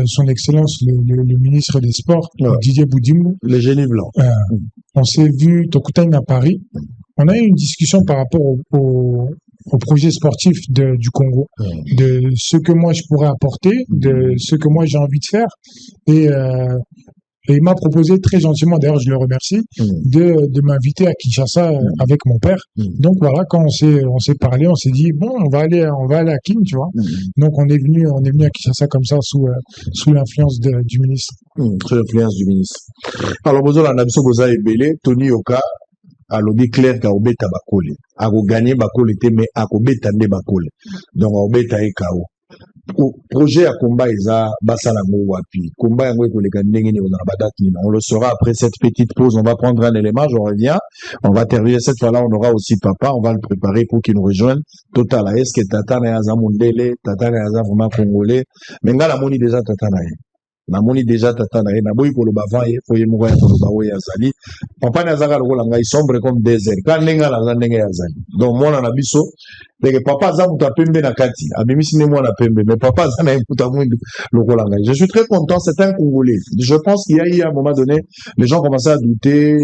son excellence le ministre des Sports, Didier Boudimou. Le génie blanc. On s'est vu Tokutane à Paris. On a eu une discussion par rapport au projet sportif du Congo, de ce que moi je pourrais apporter, de ce que moi j'ai envie de faire. Et il m'a proposé très gentiment, d'ailleurs je le remercie, de m'inviter à Kinshasa avec mon père. Donc voilà, quand on s'est parlé, on s'est dit bon, on va aller à Kin, tu vois. Donc on est venu à Kinshasa comme ça sous l'influence du ministre. Sous l'influence du ministre. Alors bozola na biso boza ebele Tony Yoka alobi clair ka obeta bakole. Ako gagner bakole te mais ako beta nde bakole. Donc obeta e KO. Projet à combat eza basala ngo wapi combat yango ekoleka ndenge ni na badate ni on le saura après cette petite pause. On va prendre un élément, je reviens, on va terminer cette fois-là. On aura aussi papa, on va le préparer pour qu'il nous rejoigne. Total, est-ce que tata na yaza mondele, tata na yaza vraiment congolais, mais nga la moni déjà tata na ye na moni déjà tata na ye na boyi koloba van ye foye moko ya koloba oyo azali papa na azaka lokola ngai sombre comme désert ka ndenge ala ndenge yazali. Donc mwana na biso deke papa aza muta pembe na kati abimisi ne mwana pembe mais papa aza na muta mwindu lokola ngai. Je suis très content, c'est un Congolais. Je pense qu'il y a eu à un moment donné les gens commençaient à douter.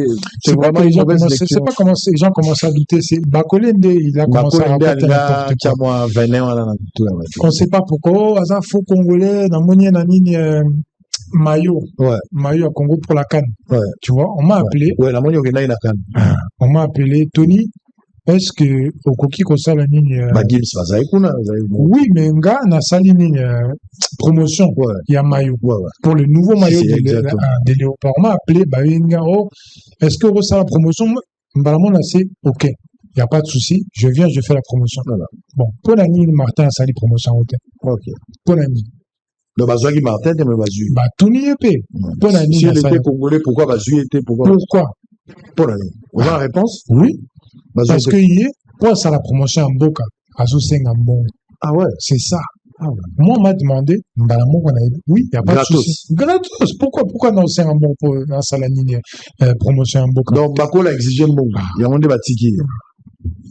C'est vraiment une mauvaise lecture. C'est pas comment les gens commencent à douter, c'est Bakolende, il a commencé à raconter n'importe quoi. On sait pas pourquoi aza faux Congolais na moni na nini maillot à Congo pour la CAN. Tu vois, on m'a appelé. La monnaie au la CAN. On m'a appelé Tony. Est-ce que au Koki ko sala nini oui, mais nga na sali nini promotion il y a maillot pour le nouveau maillot de Léopard. On m'a appelé est-ce que ça la promotion mbalamon c'est OK. Il y a pas de souci, je viens, je fais la promotion. Bon, pour la nini Martin a sali promotion OK. Pour la nini donc Bazouagi Martin mais Bazouagi Tony Epé pour la nini si il était congolais pourquoi Bazouagi était pourquoi pour la nini on a la réponse oui. Parce que hier, pour ça la promotion en Boka, à Souseng en Bon. Ah ouais, c'est ça. Moi, on m'a demandé, oui, il n'y a pas de souci. Gratos. Pourquoi non, c'est un bon pour la salanine promotion en Boka? Donc, Bako l'a exigé un bon. Il y a un débat tiki.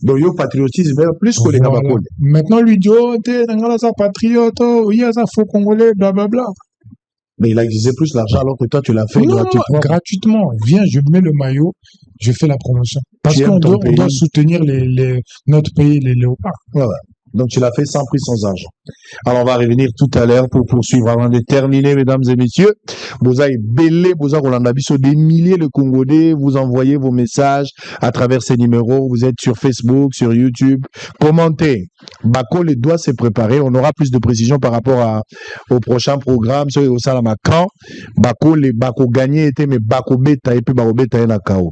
Donc, il y a patriotisme, plus que les Bako. Maintenant, lui dit, oh, t'es un patriote, il y a un faux congolais, blablabla. Mais il a exigé plus l'argent alors que toi, tu l'as fait gratuitement. Gratuitement. Viens, je mets le maillot, je fais la promotion. Parce qu'on doit soutenir notre pays, les léopards. Ouais. Donc, tu l'as fait sans prix, sans argent. Alors, on va revenir tout à l'heure pour poursuivre avant de terminer, mesdames et messieurs. Boza est belé, Boza Rolandabiso, des milliers de Congolais. Vous envoyez vos messages à travers ces numéros. Vous êtes sur Facebook, sur YouTube. Commentez. Bako, les doigts se préparer. On aura plus de précision par rapport au prochain programme. Sur au Salama Camp. Bako, les Bako gagné était, mais Bako beta, et puis Bako beta est la KO.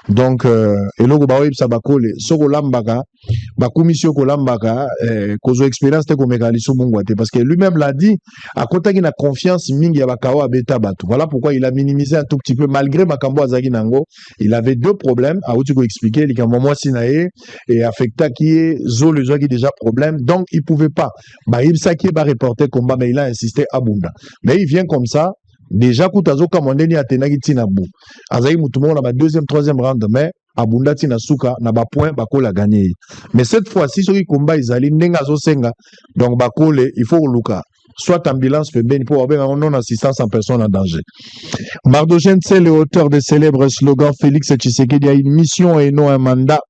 Donc, et logo Baoïb Sabako, les Soko Lambaka, Bako Misio Kolambaka, Kozo expérience te komekaliso mongwate parce que lui-même l'a dit à côté qu'il a confiance mingi ya bakao abeta batu. Voilà pourquoi il a minimisé un tout petit peu malgré Makambo Azagi Nango. Il avait deux problèmes à où tu peux expliquer les Kamamo Sinae et affecta qui est zo le qui déjà problème donc il pouvait pas. Bah il sa qui est reporter combat mais il a insisté à Bunda. Mais il vient comme ça déjà Koutazo Kamondeni Atenagi Tinabu. Azagi Mutumo na deuxième troisième round mais Abunda tina suka na ba point bako la gagner. Mais cette fois-ci ce qui combat izali ndenga zo senga donc bakole il faut luka soit ambulance pembeni pour avoir non assistance en personne en danger. Mardogen, c'est le auteur des célèbres slogans Félix Tshisekedi a une mission et non un mandat,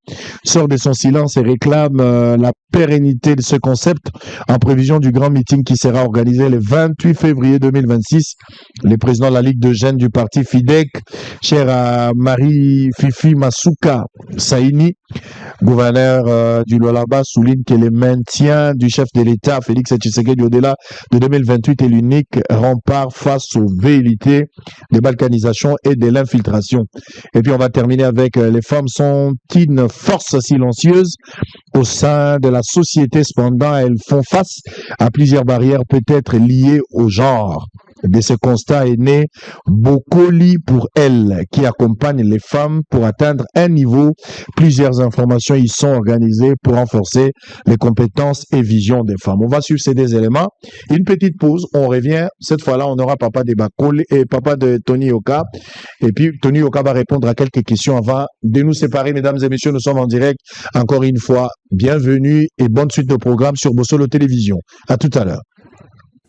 sort de son silence et réclame la pérennité de ce concept en prévision du grand meeting qui sera organisé le 28 février 2026. Le président de la Ligue de jeunes du parti FIDEC, cher à Marie Fifi Masuka Saini, gouverneur du Lualaba, souligne que le maintien du chef de l'État, Félix Tshisekedi, au-delà de 2028 est l'unique rempart face aux velléités de balkanisation et de l'infiltration. Et puis on va terminer avec les femmes sont une force silencieuse au sein de la société. Cependant, elles font face à plusieurs barrières peut-être liées au genre. De ce constat est né Bokoli pour elle, qui accompagne les femmes pour atteindre un niveau. Plusieurs informations y sont organisées pour renforcer les compétences et visions des femmes. On va suivre ces deux éléments. Une petite pause, on revient. Cette fois-là, on aura papa de Bakoli et papa de Tony Yoka. Et puis, Tony Yoka va répondre à quelques questions avant de nous séparer. Mesdames et messieurs, nous sommes en direct. Encore une fois, bienvenue et bonne suite de programme sur Bossolo Télévision. À tout à l'heure.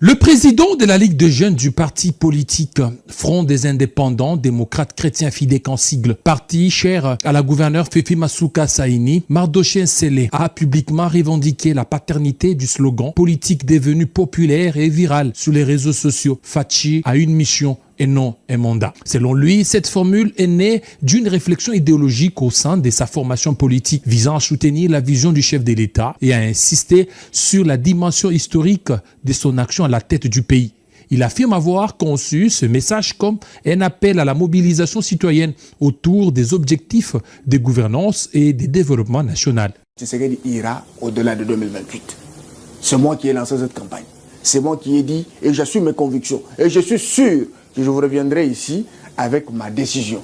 Le président de la Ligue des jeunes du parti politique Front des indépendants démocrates chrétiens FIDEC en sigle, parti cher à la gouverneure Fifi Masuka Saini, Mardochée Nsele, a publiquement revendiqué la paternité du slogan politique devenu populaire et viral sur les réseaux sociaux. Fachi a une mission et non un mandat. Selon lui, cette formule est née d'une réflexion idéologique au sein de sa formation politique visant à soutenir la vision du chef de l'État et à insister sur la dimension historique de son action à la tête du pays. Il affirme avoir conçu ce message comme un appel à la mobilisation citoyenne autour des objectifs de gouvernance et de développement national. Tshisekedi ira au-delà de 2028. C'est moi qui ai lancé cette campagne. C'est moi qui ai dit, et j'assume mes convictions. Et je suis sûr que je vous reviendrai ici avec ma décision.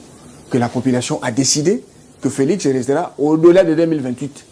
Que la population a décidé que Félix restera au-delà de 2028.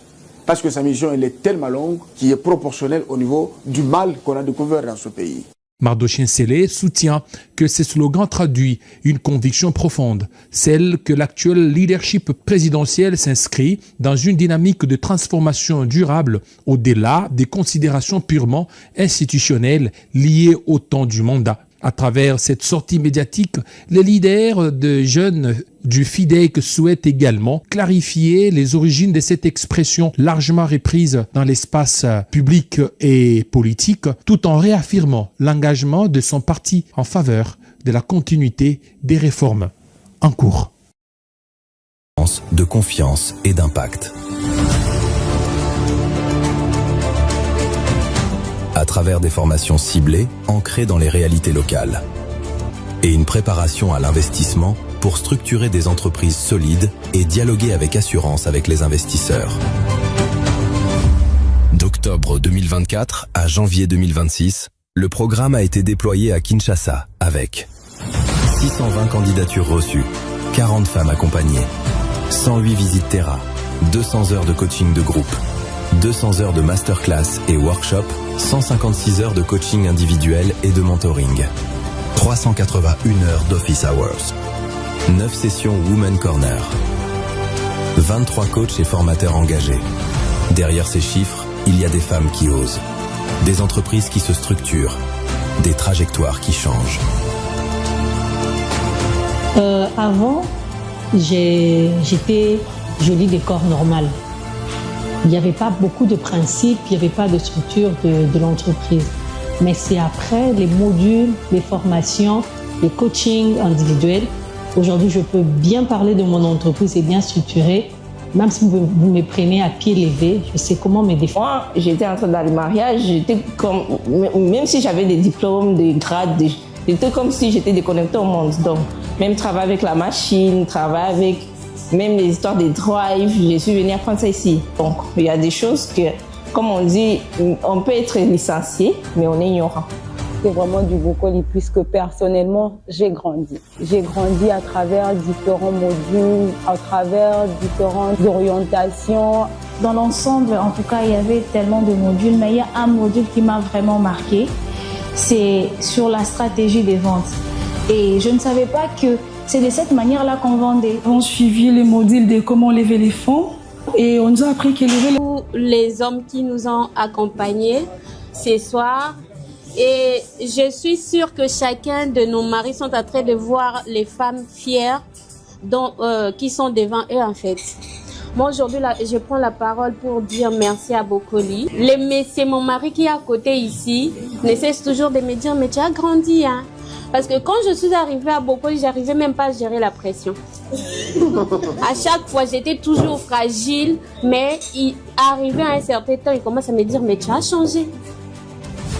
Parce que sa mission, elle est tellement longue qui est proportionnelle au niveau du mal qu'on a découvert dans ce pays. Mardochée Nsele soutient que ce slogan traduit une conviction profonde, celle que l'actuel leadership présidentiel s'inscrit dans une dynamique de transformation durable au-delà des considérations purement institutionnelles liées au temps du mandat. À travers cette sortie médiatique, les leaders de jeunes du FIDEC souhaitent également clarifier les origines de cette expression largement reprise dans l'espace public et politique, tout en réaffirmant l'engagement de son parti en faveur de la continuité des réformes en cours. De confiance et d'impact. À travers des formations ciblées, ancrées dans les réalités locales. Et une préparation à l'investissement pour structurer des entreprises solides et dialoguer avec assurance avec les investisseurs. D'octobre 2024 à janvier 2026, le programme a été déployé à Kinshasa avec 620 candidatures reçues, 40 femmes accompagnées, 108 visites terrain, 200 heures de coaching de groupe, 200 heures de masterclass et workshop, 156 heures de coaching individuel et de mentoring, 381 heures d'office hours, 9 sessions Women Corner, 23 coachs et formateurs engagés. Derrière ces chiffres, il y a des femmes qui osent, des entreprises qui se structurent, des trajectoires qui changent. Avant, j'étais jolie des corps normal. Il n'y avait pas beaucoup de principes, il n'y avait pas de structure de l'entreprise. Mais c'est après les modules, les formations, les coachings individuels. Aujourd'hui, je peux bien parler de mon entreprise et bien structurée. Même si vous me prenez à pied levé, je sais comment me défendre. Moi, j'étais entrée dans le mariage, j'étais comme, même si j'avais des diplômes, des grades, j'étais comme si j'étais déconnectée au monde. Donc, même travailler avec la machine, travailler avec même les histoires des drives, je suis venue apprendre ça ici. Donc, il y a des choses que, comme on dit, on peut être licencié, mais on est ignorant. C'est vraiment du Bokoli puisque personnellement, j'ai grandi. J'ai grandi à travers différents modules, à travers différentes orientations. Dans l'ensemble, en tout cas, il y avait tellement de modules, mais il y a un module qui m'a vraiment marqué, c'est sur la stratégie des ventes. Et je ne savais pas que c'est de cette manière-là qu'on vendait. On suivi les modules de comment lever les fonds et on nous a appris que lever les hommes qui nous ont accompagnés ce soir. Et je suis sûre que chacun de nos maris sont en train de voir les femmes fières qui sont devant eux en fait. Moi aujourd'hui, je prends la parole pour dire merci à Bokoli. C'est mon mari qui est à côté ici, ne cesse toujours de me dire mais tu as grandi hein. Parce que quand je suis arrivée à Bokoli, j'arrivais même pas à gérer la pression. À chaque fois, j'étais toujours fragile, mais arrivé à un certain temps, il commence à me dire mais tu as changé.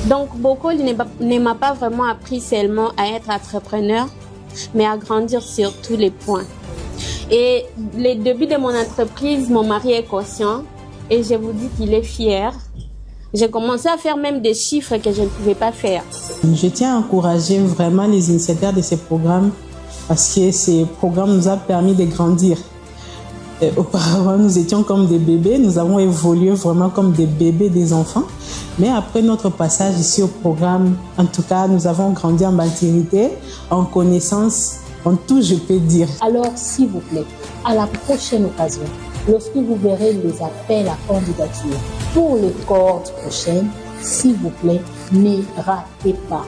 Donc Bokoli ne m'a pas vraiment appris seulement à être entrepreneur, mais à grandir sur tous les points. Et les débuts de mon entreprise, mon mari est conscient et je vous dis qu'il est fier. J'ai commencé à faire même des chiffres que je ne pouvais pas faire. Je tiens à encourager vraiment les initiateurs de ces programmes parce que ces programmes nous ont permis de grandir. Auparavant, nous étions comme des bébés, nous avons évolué vraiment comme des bébés, des enfants. Mais après notre passage ici au programme, en tout cas, nous avons grandi en maturité, en connaissance, en tout, je peux dire. Alors, s'il vous plaît, à la prochaine occasion, lorsque vous verrez les appels à candidature pour les cohortes prochaines, s'il vous plaît, ne ratez pas.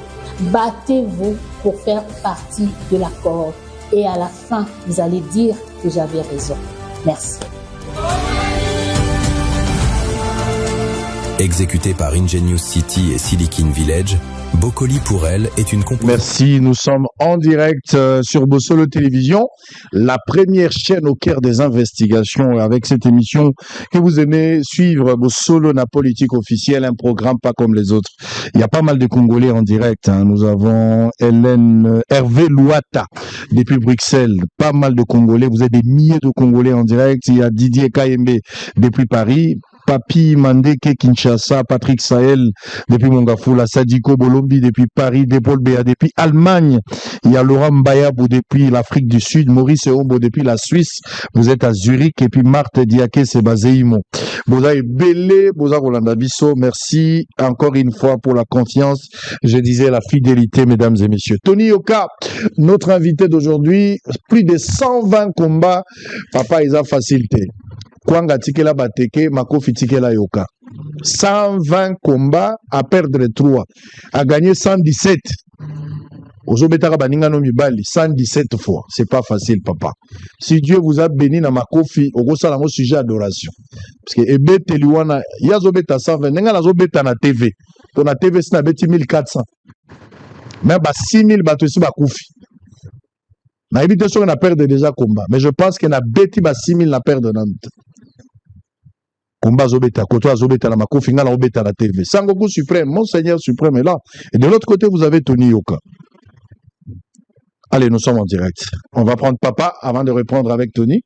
Battez-vous pour faire partie de l'accord. Et à la fin, vous allez dire que j'avais raison. Merci. Exécuté par Ingenious City et Silicon Village, Bokoli pour elle est une composition. Merci, nous sommes en direct sur Bossolo Télévision, la première chaîne au cœur des investigations avec cette émission que vous aimez suivre, Bossolo na politique officielle, un programme pas comme les autres. Il y a pas mal de Congolais en direct, hein. Nous avons Hervé Louata depuis Bruxelles, pas mal de Congolais, vous avez des milliers de Congolais en direct. Il y a Didier Kayembe depuis Paris, Papi Mandeke Kinshasa, Patrick Sahel depuis Mongafula, Sadiko Bolombi depuis Paris, Depol Béa depuis Allemagne, il y a Laurent Mbayabou depuis l'Afrique du Sud, Maurice Eombo depuis la Suisse, vous êtes à Zurich, et puis Marthe Diaké Sebazeimo. Boza Belé, Boza Rolanda Bisso, merci encore une fois pour la confiance, je disais la fidélité, mesdames et messieurs. Tony Yoka, notre invité d'aujourd'hui, plus de 120 combats, papa Isa facilité. Kwanga tikela bateke, Makofi tikela yoka. 120 combats à perdre 3, à gagner 117. Ozobetaka baninga no mibali 117 fois. C'est pas facile, papa. Si Dieu vous a béni na Makofi, okosala ngo sujet adoration. Parce que ebete liwana, yazobeta 120, nenga nazobeta na TV. Pour na TV sina beti 1400. Mais ba 6000 bato si bakufi. Na ebite so na perdre déjà combat, mais je pense que na beti ba 6000 na perdre nante. Combat Zobeta, Koto Zobeta, la Makofi, la Obeta, la TV. Sangoku suprême, Monseigneur suprême est là. Et de l'autre côté, vous avez Tony Yoka. Allez, nous sommes en direct. On va prendre papa avant de répondre avec Tony.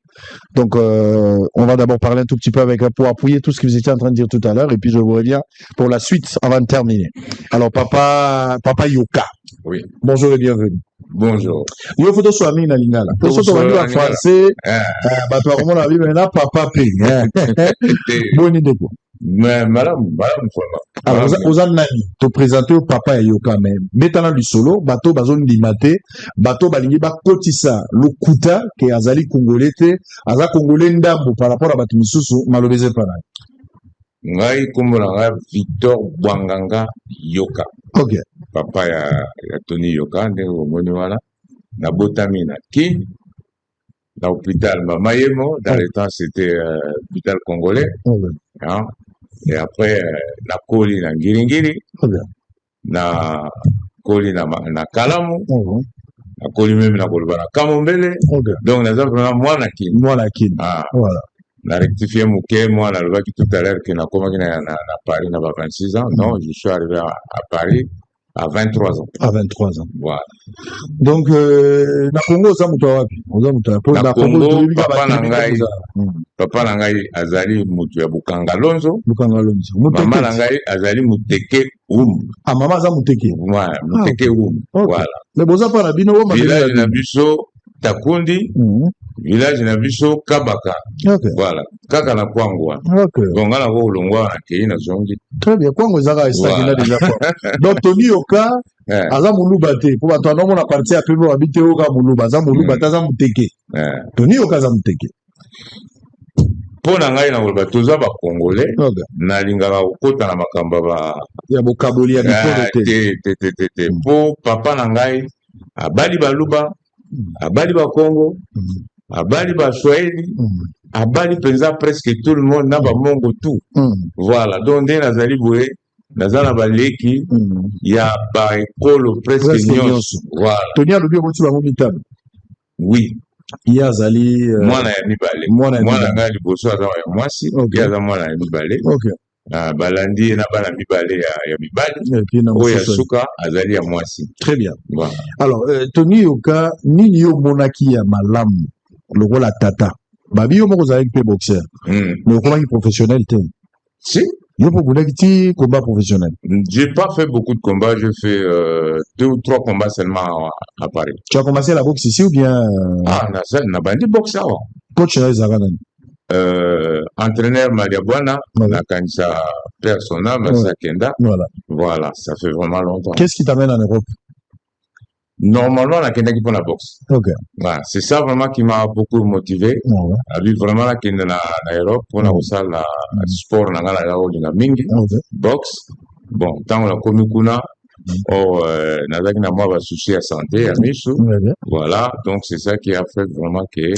Donc, on va d'abord parler un tout petit peu avec pour appuyer tout ce que vous étiez en train de dire tout à l'heure. Et puis, je vous reviens pour la suite avant de terminer. Alors, papa Yoka. Oui. Bonjour et bienvenue. Bonjour. Yo photo soit mis na lingala. Photo soit mis en français. Bah toi comment la vie maintenant papa paye. Bonne idée quoi. Mais madame alors aux nani te présenter au papa et Yoka même. Betana du solo bato bazone dimate bato balingi ba kotisa lokuta ke azali congolais te aza congolais ndambo par rapport à bato misusu malobeze pana. Ngai kumulanga Victor Bwanganga Yoka. OK. Papa ya Tony Yoka ndenge omoni wana na botami na Kin na hôpital Mamayemo dans le temps c'était hôpital congolais. Hein? Et après na koli na Ngiringiri na koli na Kalamu na koli même na koloba na Kamombele. Donc naza vraiment moi na Kin. Ah voilà. Na rectifié mouké, moi, na loi qui tout à l'heure, qui n'a commencé na Paris, n'a pas 26 ans. Non, je suis arrivé à Paris à 23 ans. À 23 ans. Voilà. Donc, na Congo, ça moutou wapi? Na Congo, papa nangai azali moutou ya Bukanga Lonzo. Maman nangai azali mouteke Ah, maman za mouteke. Ouais, mouteke Voilà. Mais boza pa na bino woma. Village na biso Takundi. Village na biso Kabaka. Voilà. Kaka na Kwangwa. Donc ngala ko longwa na kei na zongi. Très bien. Kwangwa zaka estagina déjà quoi. Donc Tony Yoka aza muluba te. Pour bato na mona partie a pembe habite Yoka muluba za muluba ta za muteke. Tony Yoka za muteke. Pona ngai na koloba toza ba Congolais na lingaka kokota na makamba ba ya bokaboli ya bikolo te. Po papa na ngai abali baluba abali ba Congo abali ba Swahili abali penza presque tout le monde na ba mongo tout. Voilà donc nde nazali boye nazala baleki ya ba ekolo presque nyonso. Voilà Tony alobi moti bango mitano. Oui. Il azali mwana ya mibale mwana ngai liboso aza ya mwasi aza mwana ya mibale balandi na bana mibale ya mibale oyo ya suka azali ya mwasi. Très bien. Voilà. Alors Tony Yoka nini yo monaki ya malamu lokola tata babi yo moko zali pe boxeur mais comment il professionnel te si yo pour petit combat professionnel. J'ai pas fait beaucoup de combats, j'ai fait 2 ou 3 combats seulement à Paris. Tu as commencé la boxe ici ou bien Ah, na bandi boxe là. Coach Zagana. Entraîneur Maliabwana, na kanisa persona Masakenda. Voilà, ça fait vraiment longtemps. Qu'est-ce qui t'amène en Europe? Normalement, la Kenda qui prend la boxe. Okay. Voilà, c'est ça vraiment qui m'a beaucoup motivé. À vivre vraiment la Kenda na Europe pour la sport na ngala ya mingi boxe. Bon, tant la Komikuna, Nazaki n'a pas souci à santé, à Michou. Voilà, donc c'est ça qui a fait vraiment que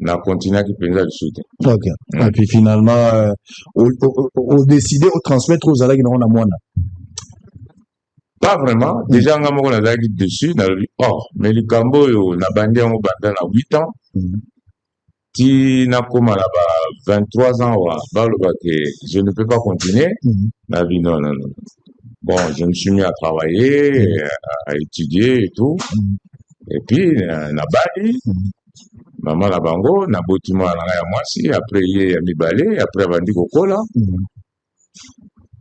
on a continué à penser le soutien. Ok. Et puis finalement, on décidé de transmettre aux Alagi dans la moine. Pas vraiment. Déjà, on a mon Nazaki dessus, on a dit, oh, mais le Cambo, on a bandé en bandé à 8 ans. Si n'a comme là-bas 23 ans, je ne peux pas continuer. La vie, non. Bon, je me suis mis à travailler, à étudier et tout. Et puis, na Bali, maman la bango, na botiment à la moisi, après il y a mis balé, après bandi kokola.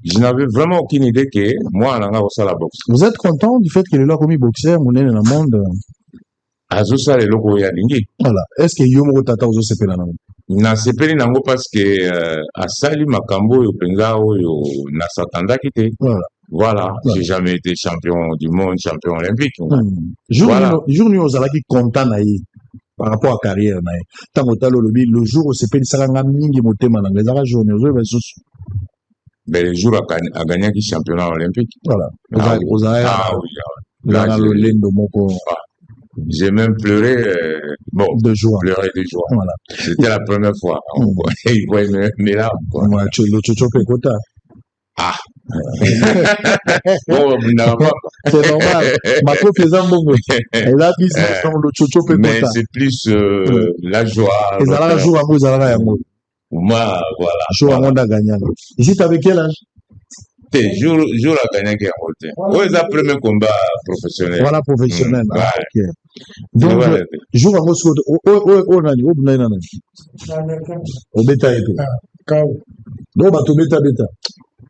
Je n'avais vraiment aucune idée que moi, on a aussi la boxe. Vous êtes content du fait qu'il est là comme boxeur, mon est dans le monde? Azosa le logo ya lingi. Voilà. Est-ce que Yomo Tata Ozo sepela nango? Na sepeli nango parce que asali makambo yo penza oyo na satanda kite. Voilà. J'ai jamais été champion du monde, champion olympique. Jour nous ozalaki content na ye par rapport à carrière na ye. Tango talo le jour où sepeli saranga mingi motema na ngezaka journée ozo besusu. Ben le jour a gagné qui championnat olympique. Voilà. J'ai même pleuré, de joie. Pleuré de joie. Voilà. C'était la première fois. Il voyait mes larmes, quoi. Le Tchocho Pekota. Ah. Bon, c'est normal. Ma faisant bon. Et là, le Tchocho Pekota. Mais c'est plus, la joie. Et ça la joie à vous, ça la yamour. Moi, voilà. Jour à monde à gagner. Ici, t'avais quel âge? Jour à gagner qui a monté. Où est le premier combat professionnel? Voilà, professionnel. Ok. Donc, jour à Moscou, au Nani, au Nani. Au Beta été. Donc, bah, tout Beta.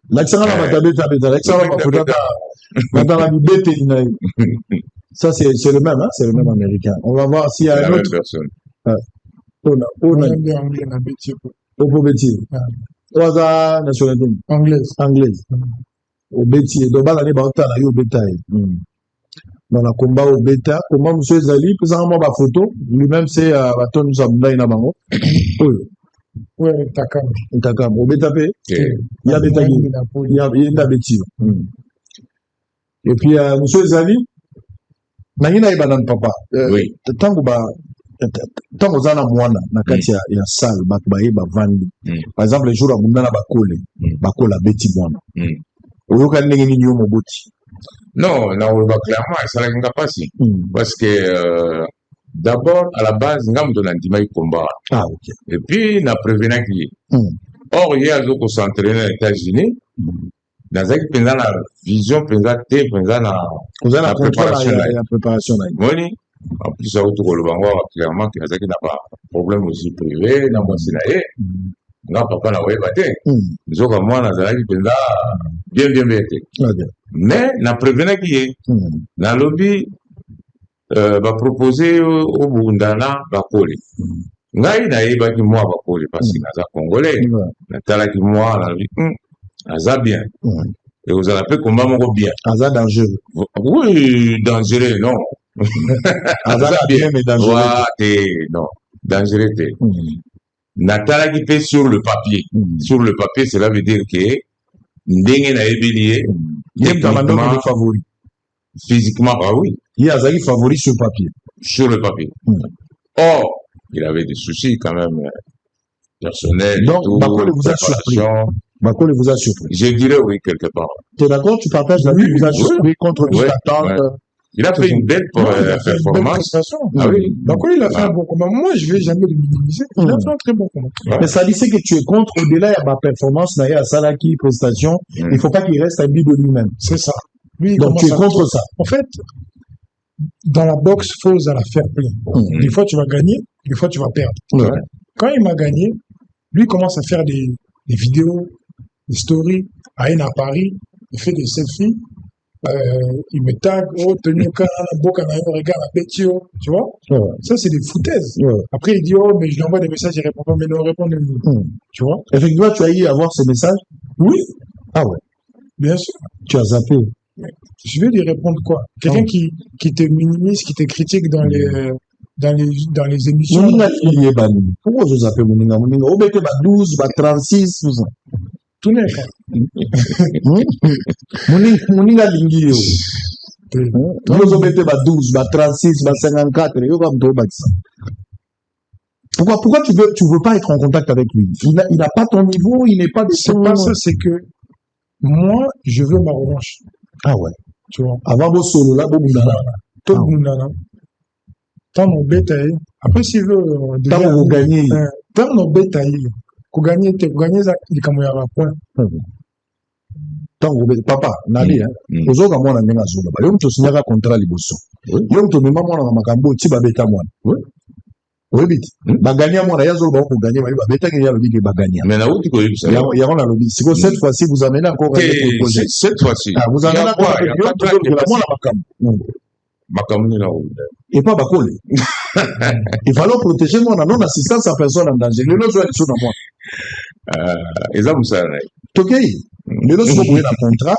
L'accent là, bah, Beta. L'accent là, bah, dans la Beta. Ça, c'est le même, hein, c'est le même américain. On va voir s'il y a un autre. Au Nani. Au Beti. Oza nationalité anglaise au Béti donc bala ne ba otala yo beta dans la combat au beta comment monsieur Zali présent moi ba photo lui-même c'est baton nous amna ina bango ouais takam au beta pe il y a beta il y a Béti et puis monsieur Zali nangina ibana papa oui tango ba tant zana mwana na kati ya salle bakubaye bavandi par exemple les jours à mundana bakola beti mwana oyoka ndenge nini yo moboti non na on va clairement ça la nga pasi parce que d'abord à la base ngam de l'antima combat ok et puis na prévenant qui or il y a zo s'entraîner aux États-Unis dans un pendant la vision pendant la préparation moni. En plus, ça autour le bango clairement que Nazaki n'a pas problème aussi privé, n'a pas sinaé, n'a pas la web batté. Nous avons moi Nazaki bien été. Mais n'a prévenu qui est dans le lobby va proposer au Bundana va coller. Ngai na yeba ki moi va coller parce que Nazaki congolais. Na tala ki moi la vie Nazaki bien. Et vous allez appeler combat mon bien. Nazaki dangereux. Oui, dangereux non. Bien, mais dangereux. Non, dangereux. Natala qui fait sur le papier. Sur le papier, cela veut dire que Ndenge na Ebili est favori. Physiquement, ah oui. Il a Zaki favori sur le papier. Sur le papier. Or, il avait des soucis quand même personnels. Donc, Bakole vous a surpris. Bakole vous a surpris. Je dirais oui, quelque part. Tu es d'accord? Tu partages la vie, vous a surpris contre toute attente. Il a fait une belle performance. Ah oui. Donc, il a fait un bon combat. Moi, je ne vais jamais le minimiser. Il a fait un très bon combat. Mais ça dit que tu es contre, au-delà de ma performance, il y a Salaki, prestation. Il ne faut pas qu'il reste habillé de lui-même. C'est ça. Lui, donc, tu es contre ça. En fait, dans la boxe, il faut la faire play. Des fois, tu vas gagner, des fois, tu vas perdre. Quand il m'a gagné, lui commence à faire des vidéos, des stories, à Paris, il fait des selfies. Il me tag, tenu regarde la pétio, tu vois. Ça, c'est des foutaises. Après, il dit, mais je lui envoie des messages, il répond pas, mais non, répondez-nous. Tu vois. Effectivement, tu as eu à voir ces messages? Oui. Ah ouais. Bien sûr. Tu as zappé. Je vais lui répondre quoi? Quelqu'un qui te minimise, qui te critique dans les émissions. Pourquoi vous zappez Moninga? Au BT, 12, 36, tout ça. Tout n'est Moninga lingi yo. Nous avons été 12, 36, 54, yo comme toi Pourquoi tu veux pas être en contact avec lui? Il n'a pas ton niveau, il n'est pas de C'est pas ça, c'est que moi, je veux ma revanche. Ah ouais. Tu vois. Avant vos solo là, bon boulala. Tout boulala. Tant mon bétail. Après, s'il veut, tant vous gagnez. Tant mon bétail. Vous gagnez, ça, il est à point. Tant vous papa, nali, hein. Aux autres, moi, on a mis un zone. Bah, yom tu signes un contrat liboso. Yom tu mets moi, on a makambo, tu vas bêta moi. Oui, vite. Bah, gagner moi, il y a zone, pour gagner, bah, bêta, il y a le big, bah, gagner. Mais là où tu connais ça? Il y a un lobby. Si vous, cette fois-ci, vous amenez encore un projet. Cette fois-ci. Ah, vous amenez encore un projet. Moi, la makambo. Makambo, là où? Et pas Bakole. Il fallait protéger moi, non-assistance à personne en danger. Le lot, c'est sur moi. Exemple, ça, ok. Le lot, c'est pour un contrat.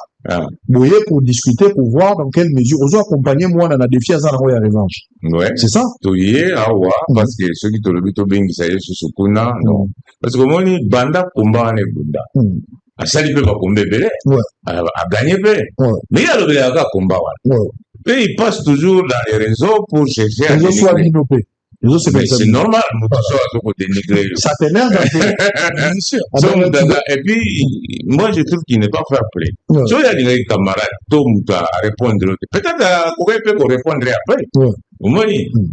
Vous voyez, pour discuter, pour voir dans quelle mesure. Vous accompagnez moi dans la défi à la revanche. Ouais. C'est ça? Parce que ceux qui te le butent bien, ça y est, sous Sukuna, non. Parce que moi, ni banda, combat, ne bunda. À ça, il peut pas combattre belé. À gagner belé. Mais il y a le belé à combat, et ils passent toujours dans les réseaux pour chercher à dénigrer. C'est normal, nous tous sommes dénigrés. Ça t'énerve, bien sûr. Et puis, moi, je trouve qu'il n'est pas fair play. Si il y a des camarades, tout le monde à répondre, peut-être qu'on peut répondre après.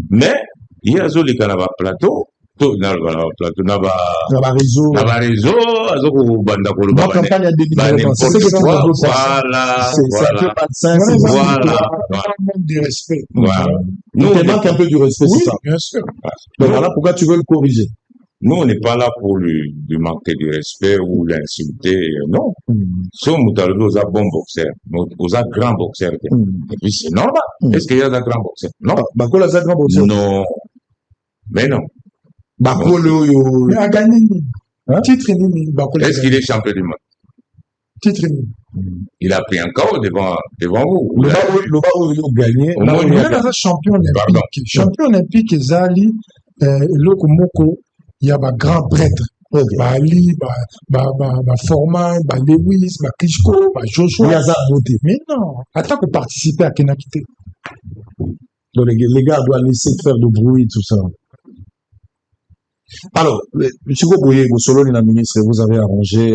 Mais, il y a des plateau. Tout dans le plateau, dans le réseau, banda ma campagne a délivré. C'est ce que voilà. C'est du respect. Voilà. Nous, on manque un peu du respect, c'est ça. Bien sûr. Donc voilà pourquoi tu veux le corriger. Nous, on n'est pas là pour lui manquer du respect ou l'insulter, non. Si on a bon boxeur, aux grands boxeurs, et puis c'est normal. Est-ce qu'il y a des grands boxeurs? Non. Non. Mais non. Bakolo, mais a gagné titre nini. Est-ce qu'il est champion du monde? Titre nini. Il a pris encore devant vous. Le Baro, il a gagné. Il est champion olympique. Champion olympique, Zali, Lokomoko, il y a un grand prêtre. Ali, Forman, Lewis, Klitschko, Joshua. Mais non, attends pour participer à Kenakité. Donc les gars doivent laisser faire du bruit, tout ça. Alors, M. Goboye, Gossoloni, la ministre, vous avez arrangé,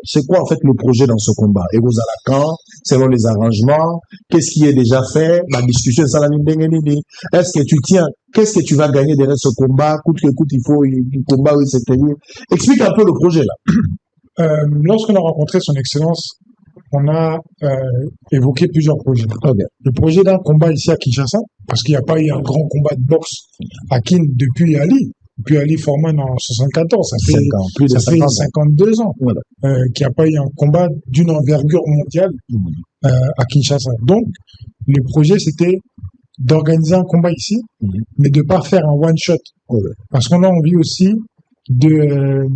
c'est quoi en fait le projet dans ce combat? Et vous à la camp, selon les arrangements, qu'est-ce qui est déjà fait? La discussion, ça est-ce que tu tiens, qu'est-ce que tu vas gagner derrière ce combat? Coûte que coûte, il faut un combat, oui, c'est terrible. Explique un peu le projet là. Lorsqu'on a rencontré son excellence, on a évoqué plusieurs projets. Le projet d'un combat ici à Kinshasa, parce qu'il n'y a pas eu un grand combat de boxe à Kin depuis Ali. Puis Ali Forman en 74, ça fait 52 ans qu'il n'y a pas eu un combat d'une envergure mondiale à Kinshasa. Donc, le projet, c'était d'organiser un combat ici, mais de ne pas faire un one-shot. Parce qu'on a envie aussi de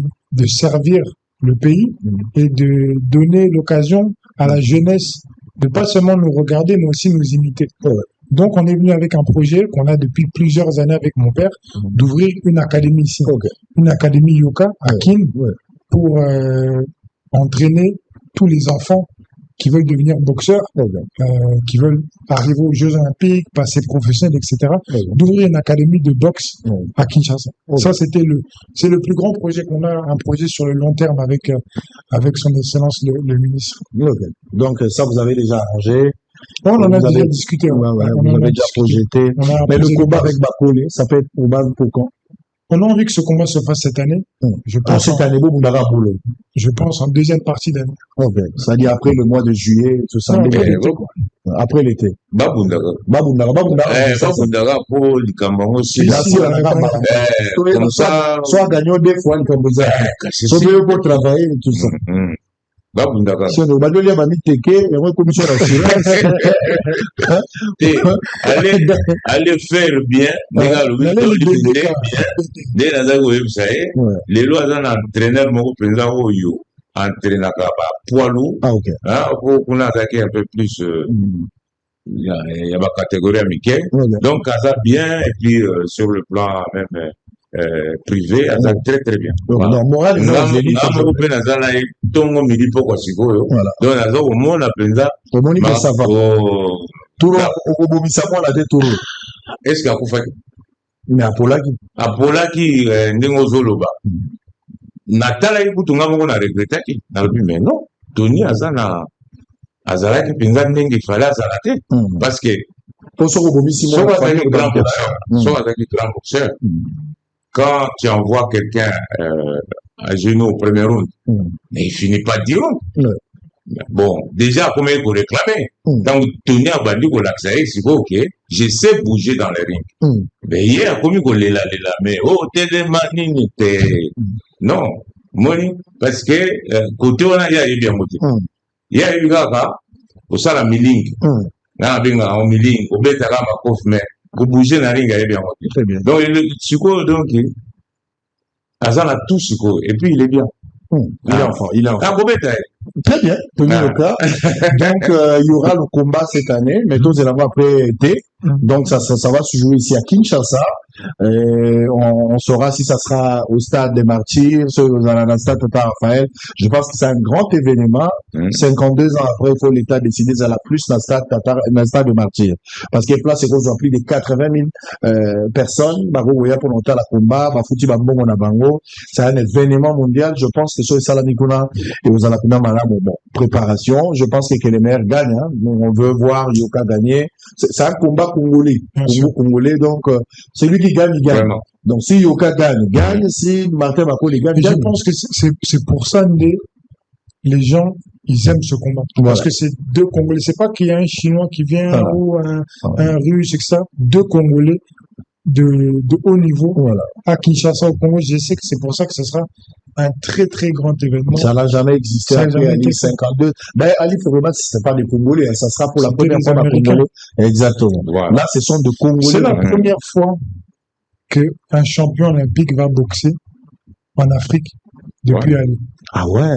servir le pays et de donner l'occasion à la jeunesse de pas seulement nous regarder, mais aussi nous imiter. Donc, on est venu avec un projet qu'on a depuis plusieurs années avec mon père, d'ouvrir une académie ici, une académie Yoka à Kin, pour entraîner tous les enfants qui veulent devenir boxeurs, qui veulent arriver aux Jeux Olympiques, passer professionnel, etc. D'ouvrir une académie de boxe à Kinshasa. Ça, c'est le plus grand projet qu'on a, un projet sur le long terme avec son excellence le ministre. Donc, ça, vous avez déjà arrangé. On en a déjà discuté. Vous avez déjà projeté. Mais le combat avec Bakole, ça peut être probable pour quand? On a envie que ce combat se fasse cette année. Je pense cette année, je pense en deuxième partie d'année. C'est-à-dire après le mois de juillet, tout ça. Après l'été. Babundaga pour Likambango, c'est comme ça. Soit gagnant des fois, Likamboza. Soit pour travailler et tout ça. Si on va donner à Mami Teke, il y a une commission d'assurance. Allez faire bien, les lois d'un entraîneur, mon président, entraîneur poids lourd, pour attaquer un peu plus, il y a ma catégorie américaine. Donc, ça bien, et puis sur le plan même privé, ça très très bien. Donc, non, moral, tongo midi poko sikoyo. Donc, nazo au monde apenza. Au monde que ça va. Turo, obomisa moi la tête turo. Est-ce qu'il y a koufaki? Mais Apolaki, ndingo zoloba. Natala ikutu nga moko na regretaki. Nalobi, mais non. Tony azana azalaki penza ndenge fallait azalate. Parce que grand boxeur. Quand tu envoies quelqu'un à genoux au premier round, mais il finit pas 10 rounds. Bon, déjà, comment il faut réclamer? Donc, Tony a bandu pour l'accès, c'est ok, je sais bouger dans les rings. Mais hier, comment il faut les mais oh, t'es des manini, non, moni, parce que, côté on a, il y a eu bien motivé. Il y a eu gars, au ça la milling. Na binga en milling, au bêta ma coff, mais, vous bougez dans les rings, il y a bien motivé. Donc, le psycho, donc, Azan a tout psycho, et puis il est bien. Il est enfant, il est enfant. Très bien, Tony Yoka. Donc, il y aura le combat cette année, mais tous les après été. Donc, ça va se jouer ici à Kinshasa. On saura si ça sera au stade des Martyrs, dans le stade Tata Raphaël. Je pense que c'est un grand événement. 52 ans après, il faut l'État décider ça la plus dans le stade des Martyrs. Parce qu'il y a place, c'est qu'on a plus de 80 000 personnes. Pour monter à la combat, c'est un événement mondial. Je pense que sur Salamikuna et aux Alapina bon, préparation. Je pense que les meilleurs gagnent. Hein. On veut voir Yoka gagner. C'est un combat congolais. Congolais, donc, celui qui gagne, il gagne. Vraiment. Donc, si Yoka gagne. Si Martin Makoli gagne, je pense que c'est pour ça que les gens, ils aiment ce combat. Voilà. Parce que c'est deux Congolais. C'est pas qu'il y a un Chinois qui vient ou un Russe, etc. Deux Congolais de haut niveau à Kinshasa, au Congo. Je sais que c'est pour ça que ce sera un très très grand événement. Ça n'a jamais existé après Ali 52. Ben, Ali Fourema, c'est pas des Congolais, hein. Ça sera pour la première fois des Congolais. Exactement. Voilà. Là, ce sont des Congolais. C'est la première fois qu'un champion olympique va boxer en Afrique depuis Ali. Ah ouais.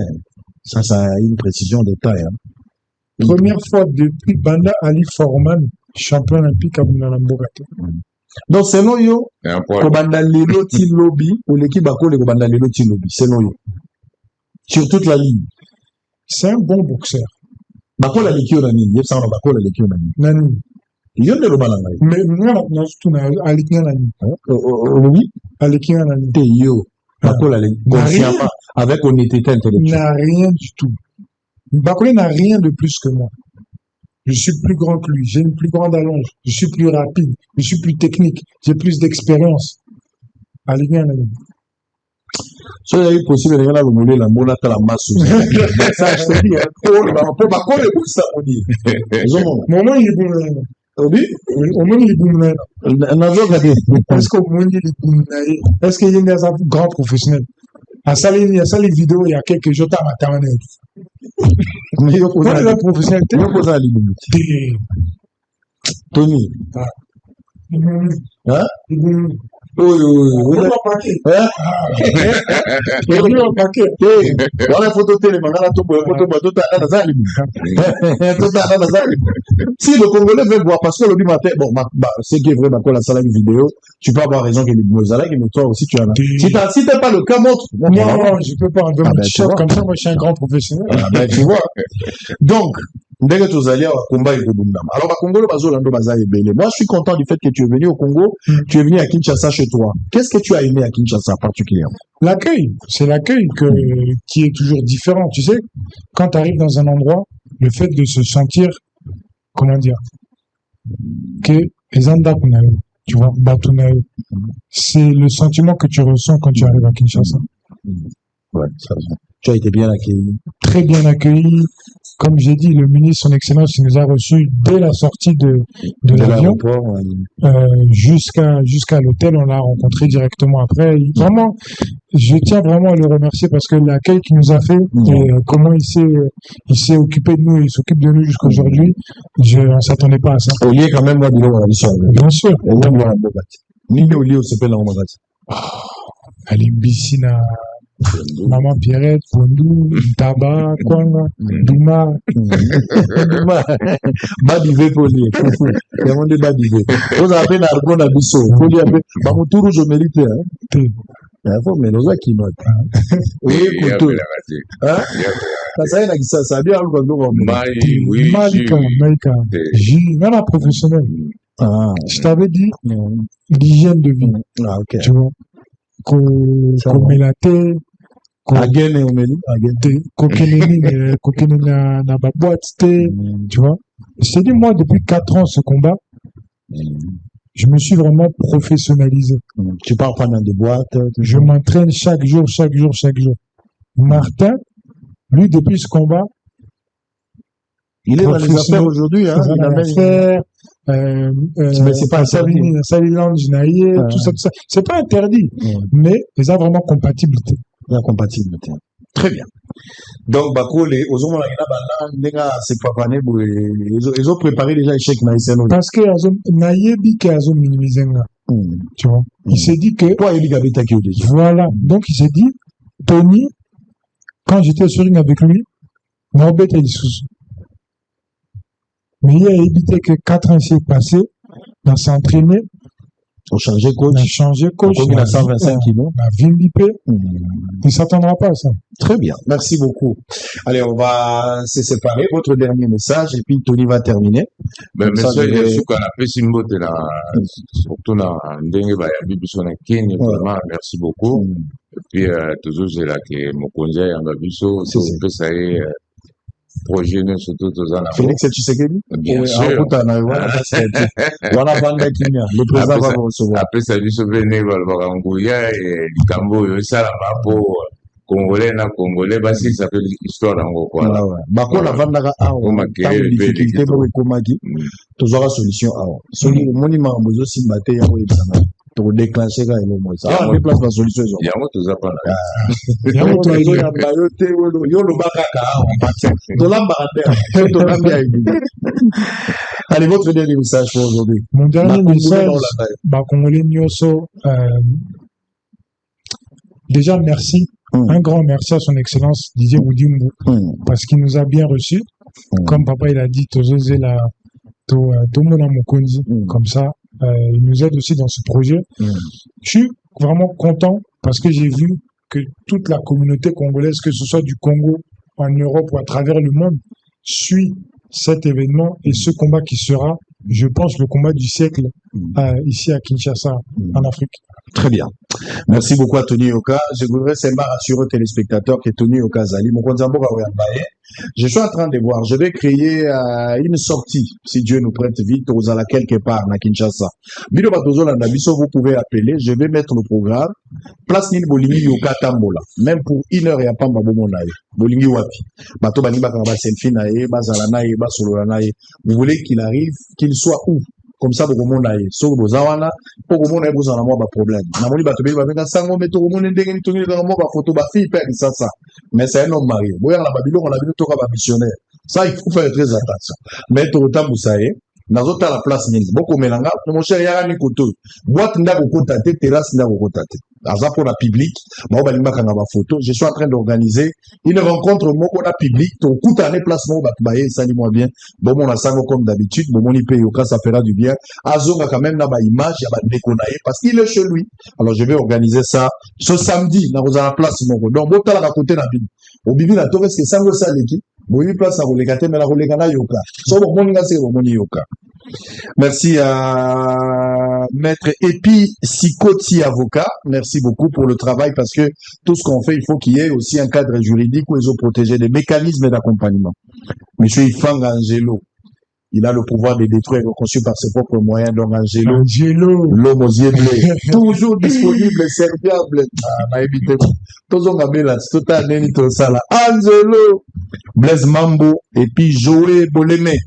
Ça a une précision de taille, hein. Première fois depuis Banda Ali Foreman, champion olympique à Bunalambogate. Donc, c'est non yo, Kobanda Lelo Tilobi, ou l'équipe Bako, Kobanda Lelo Tilobi, c'est non yo. Sur toute la ligne. C'est un bon boxeur. Bako la l'équipe Nani, yep, ça, Bako la l'équipe Nani. Nani. Yo ne le balanga. Mais, non, surtout, à l'équipe Nani. Oui? À l'équipe Nani. T'es yo. Bako la l'équipe. Consciemment, avec honnêteté intellectuelle. N'a rien du tout. Bako n'a rien de plus que moi. Je suis plus grand que lui, j'ai une plus grande allonge, je suis plus rapide, je suis plus technique, j'ai plus d'expérience. Allez bien, allez. Si il est possible de regarder le mouler, la mona, la masse. Ça, je te dis, on peut pas coller pour ça, on dit. Moment, il est bon. Oui? Au moins, il est bon. Est-ce qu'au moins, il est bon? Est-ce qu'il y a un grand professionnel? À ça, il y a les vidéos, il y a quelques jours, à ma table. Mais il y a la professionnalité. Tony. Hein? Oui. On va paquet. Hein? On va paquet. Voilà la photo télé, si le Congolais veut voir, parce que le matin, bon, c'est qui est vrai, quand la salle vidéo, tu peux avoir raison qu'il est Mozalak, mais toi aussi tu en as. Si t'es pas le cas, montre. Non, je peux pas en short comme ça, moi je suis un grand professionnel. Tu vois. Donc, dès que tu allais au combat, il alors, Congo, moi, je suis content du fait que tu es venu au Congo, tu es venu à Kinshasa chez toi. Qu'est-ce que tu as aimé à Kinshasa particulièrement? L'accueil. C'est l'accueil qui est toujours différent. Tu sais, quand tu arrives dans un endroit, le fait de se sentir, comment dire, que les Andakunayo, tu vois, Batunayo, c'est le sentiment que tu ressens quand tu arrives à Kinshasa. Ouais, ça, tu as été bien accueilli. Très bien accueilli. Comme j'ai dit, le ministre, son excellence, il nous a reçus dès la sortie de l'avion, jusqu'à l'hôtel. On l'a rencontré directement après. Vraiment, je tiens vraiment à le remercier parce que l'accueil qu'il nous a fait et comment il s'est occupé de nous, il s'occupe de nous jusqu'aujourd'hui, on s'attendait pas à ça. Au lieu quand même, moi, bien sûr. Ali Bissina. Maman Pierrette, Pondou, Taba, Kwanga, Douma. Babivé Poli, Foufou. Demandez Babivé. Vous avez un argon à Bissot. Poli avait, Mamoutourou, je mérite, Il faut mais nous qui note. Oui, écoute. Hein? Ça a bien oui, Malika. Même professionnel. Je t'avais dit l'hygiène de vie. Ah, ok. Tu vois. Komelate. Agene omeli. Kokeneni na boîte, tu vois. Je t'ai dit, moi, depuis 4 ans, ce combat, je me suis vraiment professionnalisé. Tu pars pendant des boîtes. Je m'entraîne chaque jour. Martin, lui, depuis ce combat, il est dans les affaires aujourd'hui, hein. Il a affaires, mais c'est pas interdit. Tout ça. C'est pas interdit. Mais, il y a vraiment compatibilité. La compatibilité. Très bien. Donc, ils ont préparé déjà l'échec Naïseno. Parce que Naïebi qui a minimisé. Tu vois. Il s'est dit que. Voilà. Donc, il s'est dit, Tony, quand j'étais sur ring avec lui, Norbert est sous. Mais il a évité que 4 ans s'est passé, il s'est entraîné. On a changé coach. Il a 125 kilos. Il a Vimbipé. Il ne s'attendra pas à ça. Très bien. Merci beaucoup. Allez, on va se séparer. Votre dernier message, et puis Tony va terminer. Message, surtout dans Kenya, vraiment, merci beaucoup. Et puis, toujours, j'ai là que mon conseil en Babiso, ça y est, projet, surtout, Félix Tshisekedi? Bien sûr. Le président va vous recevoir. Après, ça lui sauve les Valvarangouya et Likambo, ça, la mapo, Congolais, bah, si, ça fait l'histoire en quoi. Bako, la vandara, difficulté pour les Komaki, toujours la solution. Celui, le monument, vous aussi, maté, pour déclencher quand il est moins. Ça va déplacer la solution. Il y a un autre zappan. Il y a un autre Allez, votre dernier message pour aujourd'hui. Mon dernier message, Congolais Nyoso, déjà merci, un grand merci à son excellence Didier Boudimbo, parce qu'il nous a bien reçus. Comme papa il a dit, Tozozé la Tomona Mokonzi, comme ça. Il nous aide aussi dans ce projet. Je suis vraiment content parce que j'ai vu que toute la communauté congolaise, que ce soit du Congo, en Europe ou à travers le monde, suit cet événement et ce combat qui sera, je pense, le combat du siècle ici à Kinshasa, en Afrique. Très bien. Merci beaucoup à Tony Yoka. Je voudrais seulement rassurer aux téléspectateurs que Tony Yoka Zali, je suis en train de voir, je vais créer une sortie, si Dieu nous prête vite, aux à quelque part, à Kinshasa. Vous pouvez appeler, je vais mettre le programme. Place Nil Bolingi Yoka Tambola. Même pour 1 heure et à Pamba Bomonaï. Bolingi Wapi. Bato Baniba Kaba Selfie Nae, Bazalanae, Basolanae. Vous voulez qu'il arrive, qu'il soit où? Comme ça, beaucoup de monde aille. Sur vos awana, beaucoup de monde aille, vous en avez pas problème. Namoni Batobe, va venir sans mettre au monde d'engue, ni tourner dans mon photo, fille, père, ça. Mais c'est un homme marié. Vous voyez, la Babylone, on a vu tout comme missionnaire. Ça, il faut faire très attention. Mais tout le temps, vous savez, dans autre la place, beaucoup de mélanga, mon cher Yarani Koto, boîte n'a beaucoup tâté, terrasse n'a beaucoup tâté. Dans pour la public, photo, je suis en train d'organiser une rencontre, moko la public, ton coup à déplacement, ça dit moi bien, bon, mon assango comme d'habitude, bon, mon IP yoka, ça fera du bien. Azonga quand même, n'a pas image, il y a pas déconnaillé, parce qu'il est chez lui. Alors, je vais organiser ça ce samedi, dans la place, moko. Donc, bon, t'as la côté la Bible. Au Bibi, la torre, est-ce que ça veut ça, l'équipe? Bon, il place à relégate, mais la relégana yoka. So, bon, mon c'est bon, yoka. Merci à Maître Epi Sikoti avocat. Merci beaucoup pour le travail parce que tout ce qu'on fait, il faut qu'il y ait aussi un cadre juridique où ils ont protégé des mécanismes d'accompagnement. Monsieur Ifang Angelo, il a le pouvoir de détruire et reconstruire par ses propres moyens. Donc Angelo, l'homme aux yeux bleus, toujours disponible et serviable. Angelo, Blaise Mambo et puis Joé Bolémé.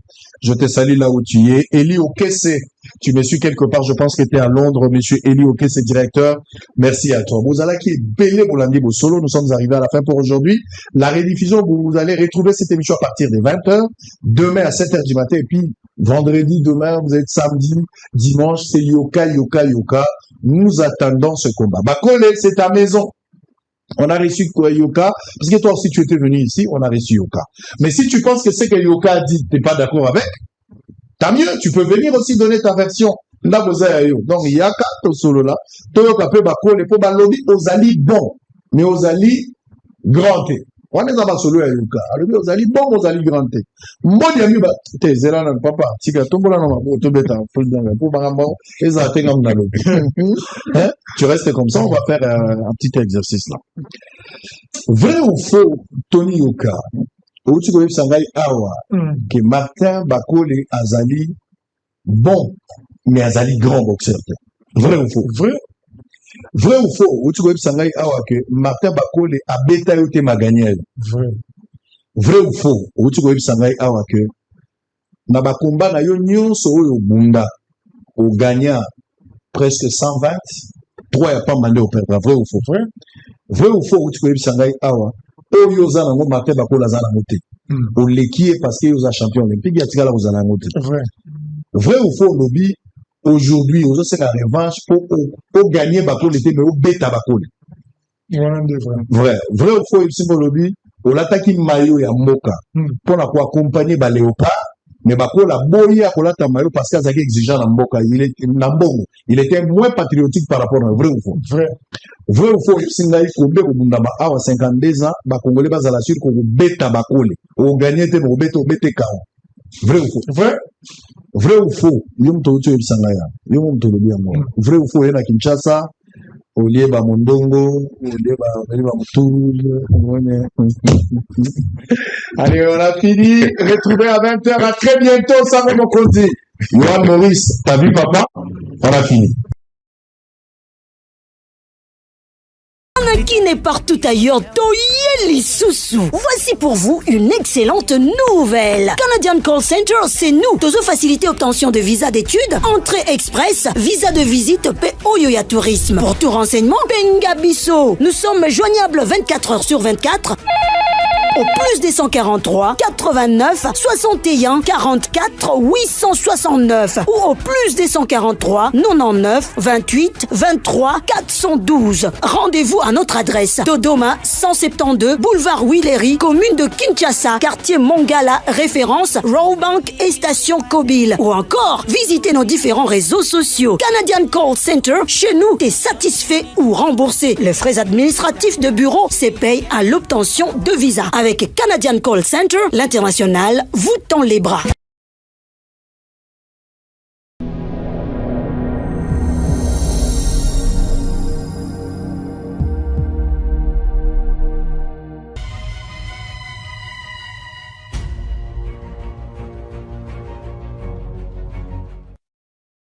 Je te salue là où tu es. Eli Okese, tu me suis quelque part, je pense que tu es à Londres, monsieur Eli Okese, directeur. Merci à toi. Vous allez qui est belé Bolandi Bosolo. Nous sommes arrivés à la fin pour aujourd'hui. La rediffusion, vous allez retrouver cette émission à partir des 20h, demain à 7h du matin, et puis vendredi, demain, vous êtes samedi, dimanche, c'est Yoka. Nous attendons ce combat. Bakole, c'est ta maison. On a reçu Yoka, parce que toi aussi tu étais venu ici, on a reçu Yoka. Mais si tu penses que ce que Yoka a dit, t'es pas d'accord avec, tant mieux, tu peux venir aussi donner ta version. Donc, il y a quatre solo là. Toyoka pe bakole po balobi ozali bon, mais ozali grand. On est dans solo ya yuka. Alors ozali bon, ozali grand. Mbodi ya miba te zera na papa. Tika tombola na mabo to beta full dans pour bangamba ezate ngam na lobi. Tu restes comme ça, on va faire un petit exercice là. Vrai ou faux, Tony Yoka? Ou tu connais Sangai Awa que Martin Bakole azali bon, mais azali grand boxeur. Vrai ou faux? Vrai ou faux? Ou tu connais Sangai Awa que Martin Bakole a bêta yote magagné. Vrai ou faux? Ou tu connais Sangai Awa que na bakomba na yo nyonso oyo bunda au gagnant presque 120, 3 ya pas mandé au perdre. Vrai ou faux? Vrai ou faux? Ou tu connais Sangai Awa oyo za nango Martin Bakole za nango te. Au l'équipe parce que vous êtes champion olympique, il y a tigala vous allez vrai ou faux, lobby, aujourd'hui, vous avez la revanche pour gagner Bakole, mais au bêta Bakole. Vrai ou faux, il s'est lobby, au l'attaque maillot et à Moka, pour accompagner ba léopard, mais Bakole a boyé à Kolata maillot parce qu'il est exigeant à Moka, il était moins patriotique par rapport à vrai ou faux. Vrai ou faux, Singaï Kobe au Bundama à 52 ans, Bakongolais bas à la suite qu'on bêta Bakole, au gagner te au bêta Kao. Vrai ou faux? Vrai ou faux? Yom to tu Sangaya. Yom to le bien moi. Vrai ou faux? Il y a Kinshasa, au Lieba Mondongo, au Lieba Moutoul. Allez, on a fini. Retrouvez à 20h. À très bientôt. Ça va mon conti. Yohan Maurice, t'as vu papa? On a fini. Qui n'est partout ailleurs, Toyeli Soussou. Voici pour vous une excellente nouvelle. Canadian Call Center, c'est nous. Tozo faciliter obtention de visa d'études, entrée express, visa de visite, Oyoya Tourisme. Pour tout renseignement, Bengabiso. Nous sommes joignables 24 heures sur 24. Au plus des 143 89 61 44 869 ou au plus des 143 99 28 23 412. Rendez-vous à notre adresse Dodoma 172 boulevard Willery, commune de Kinshasa, quartier Mongala, référence Rawbank et station Kobil. Ou encore, visitez nos différents réseaux sociaux. Canadian Call Center, chez nous, t'es satisfait ou remboursé. Les frais administratifs de bureau se payent à l'obtention de visa. Avec Canadian Call Center, l'international vous tend les bras.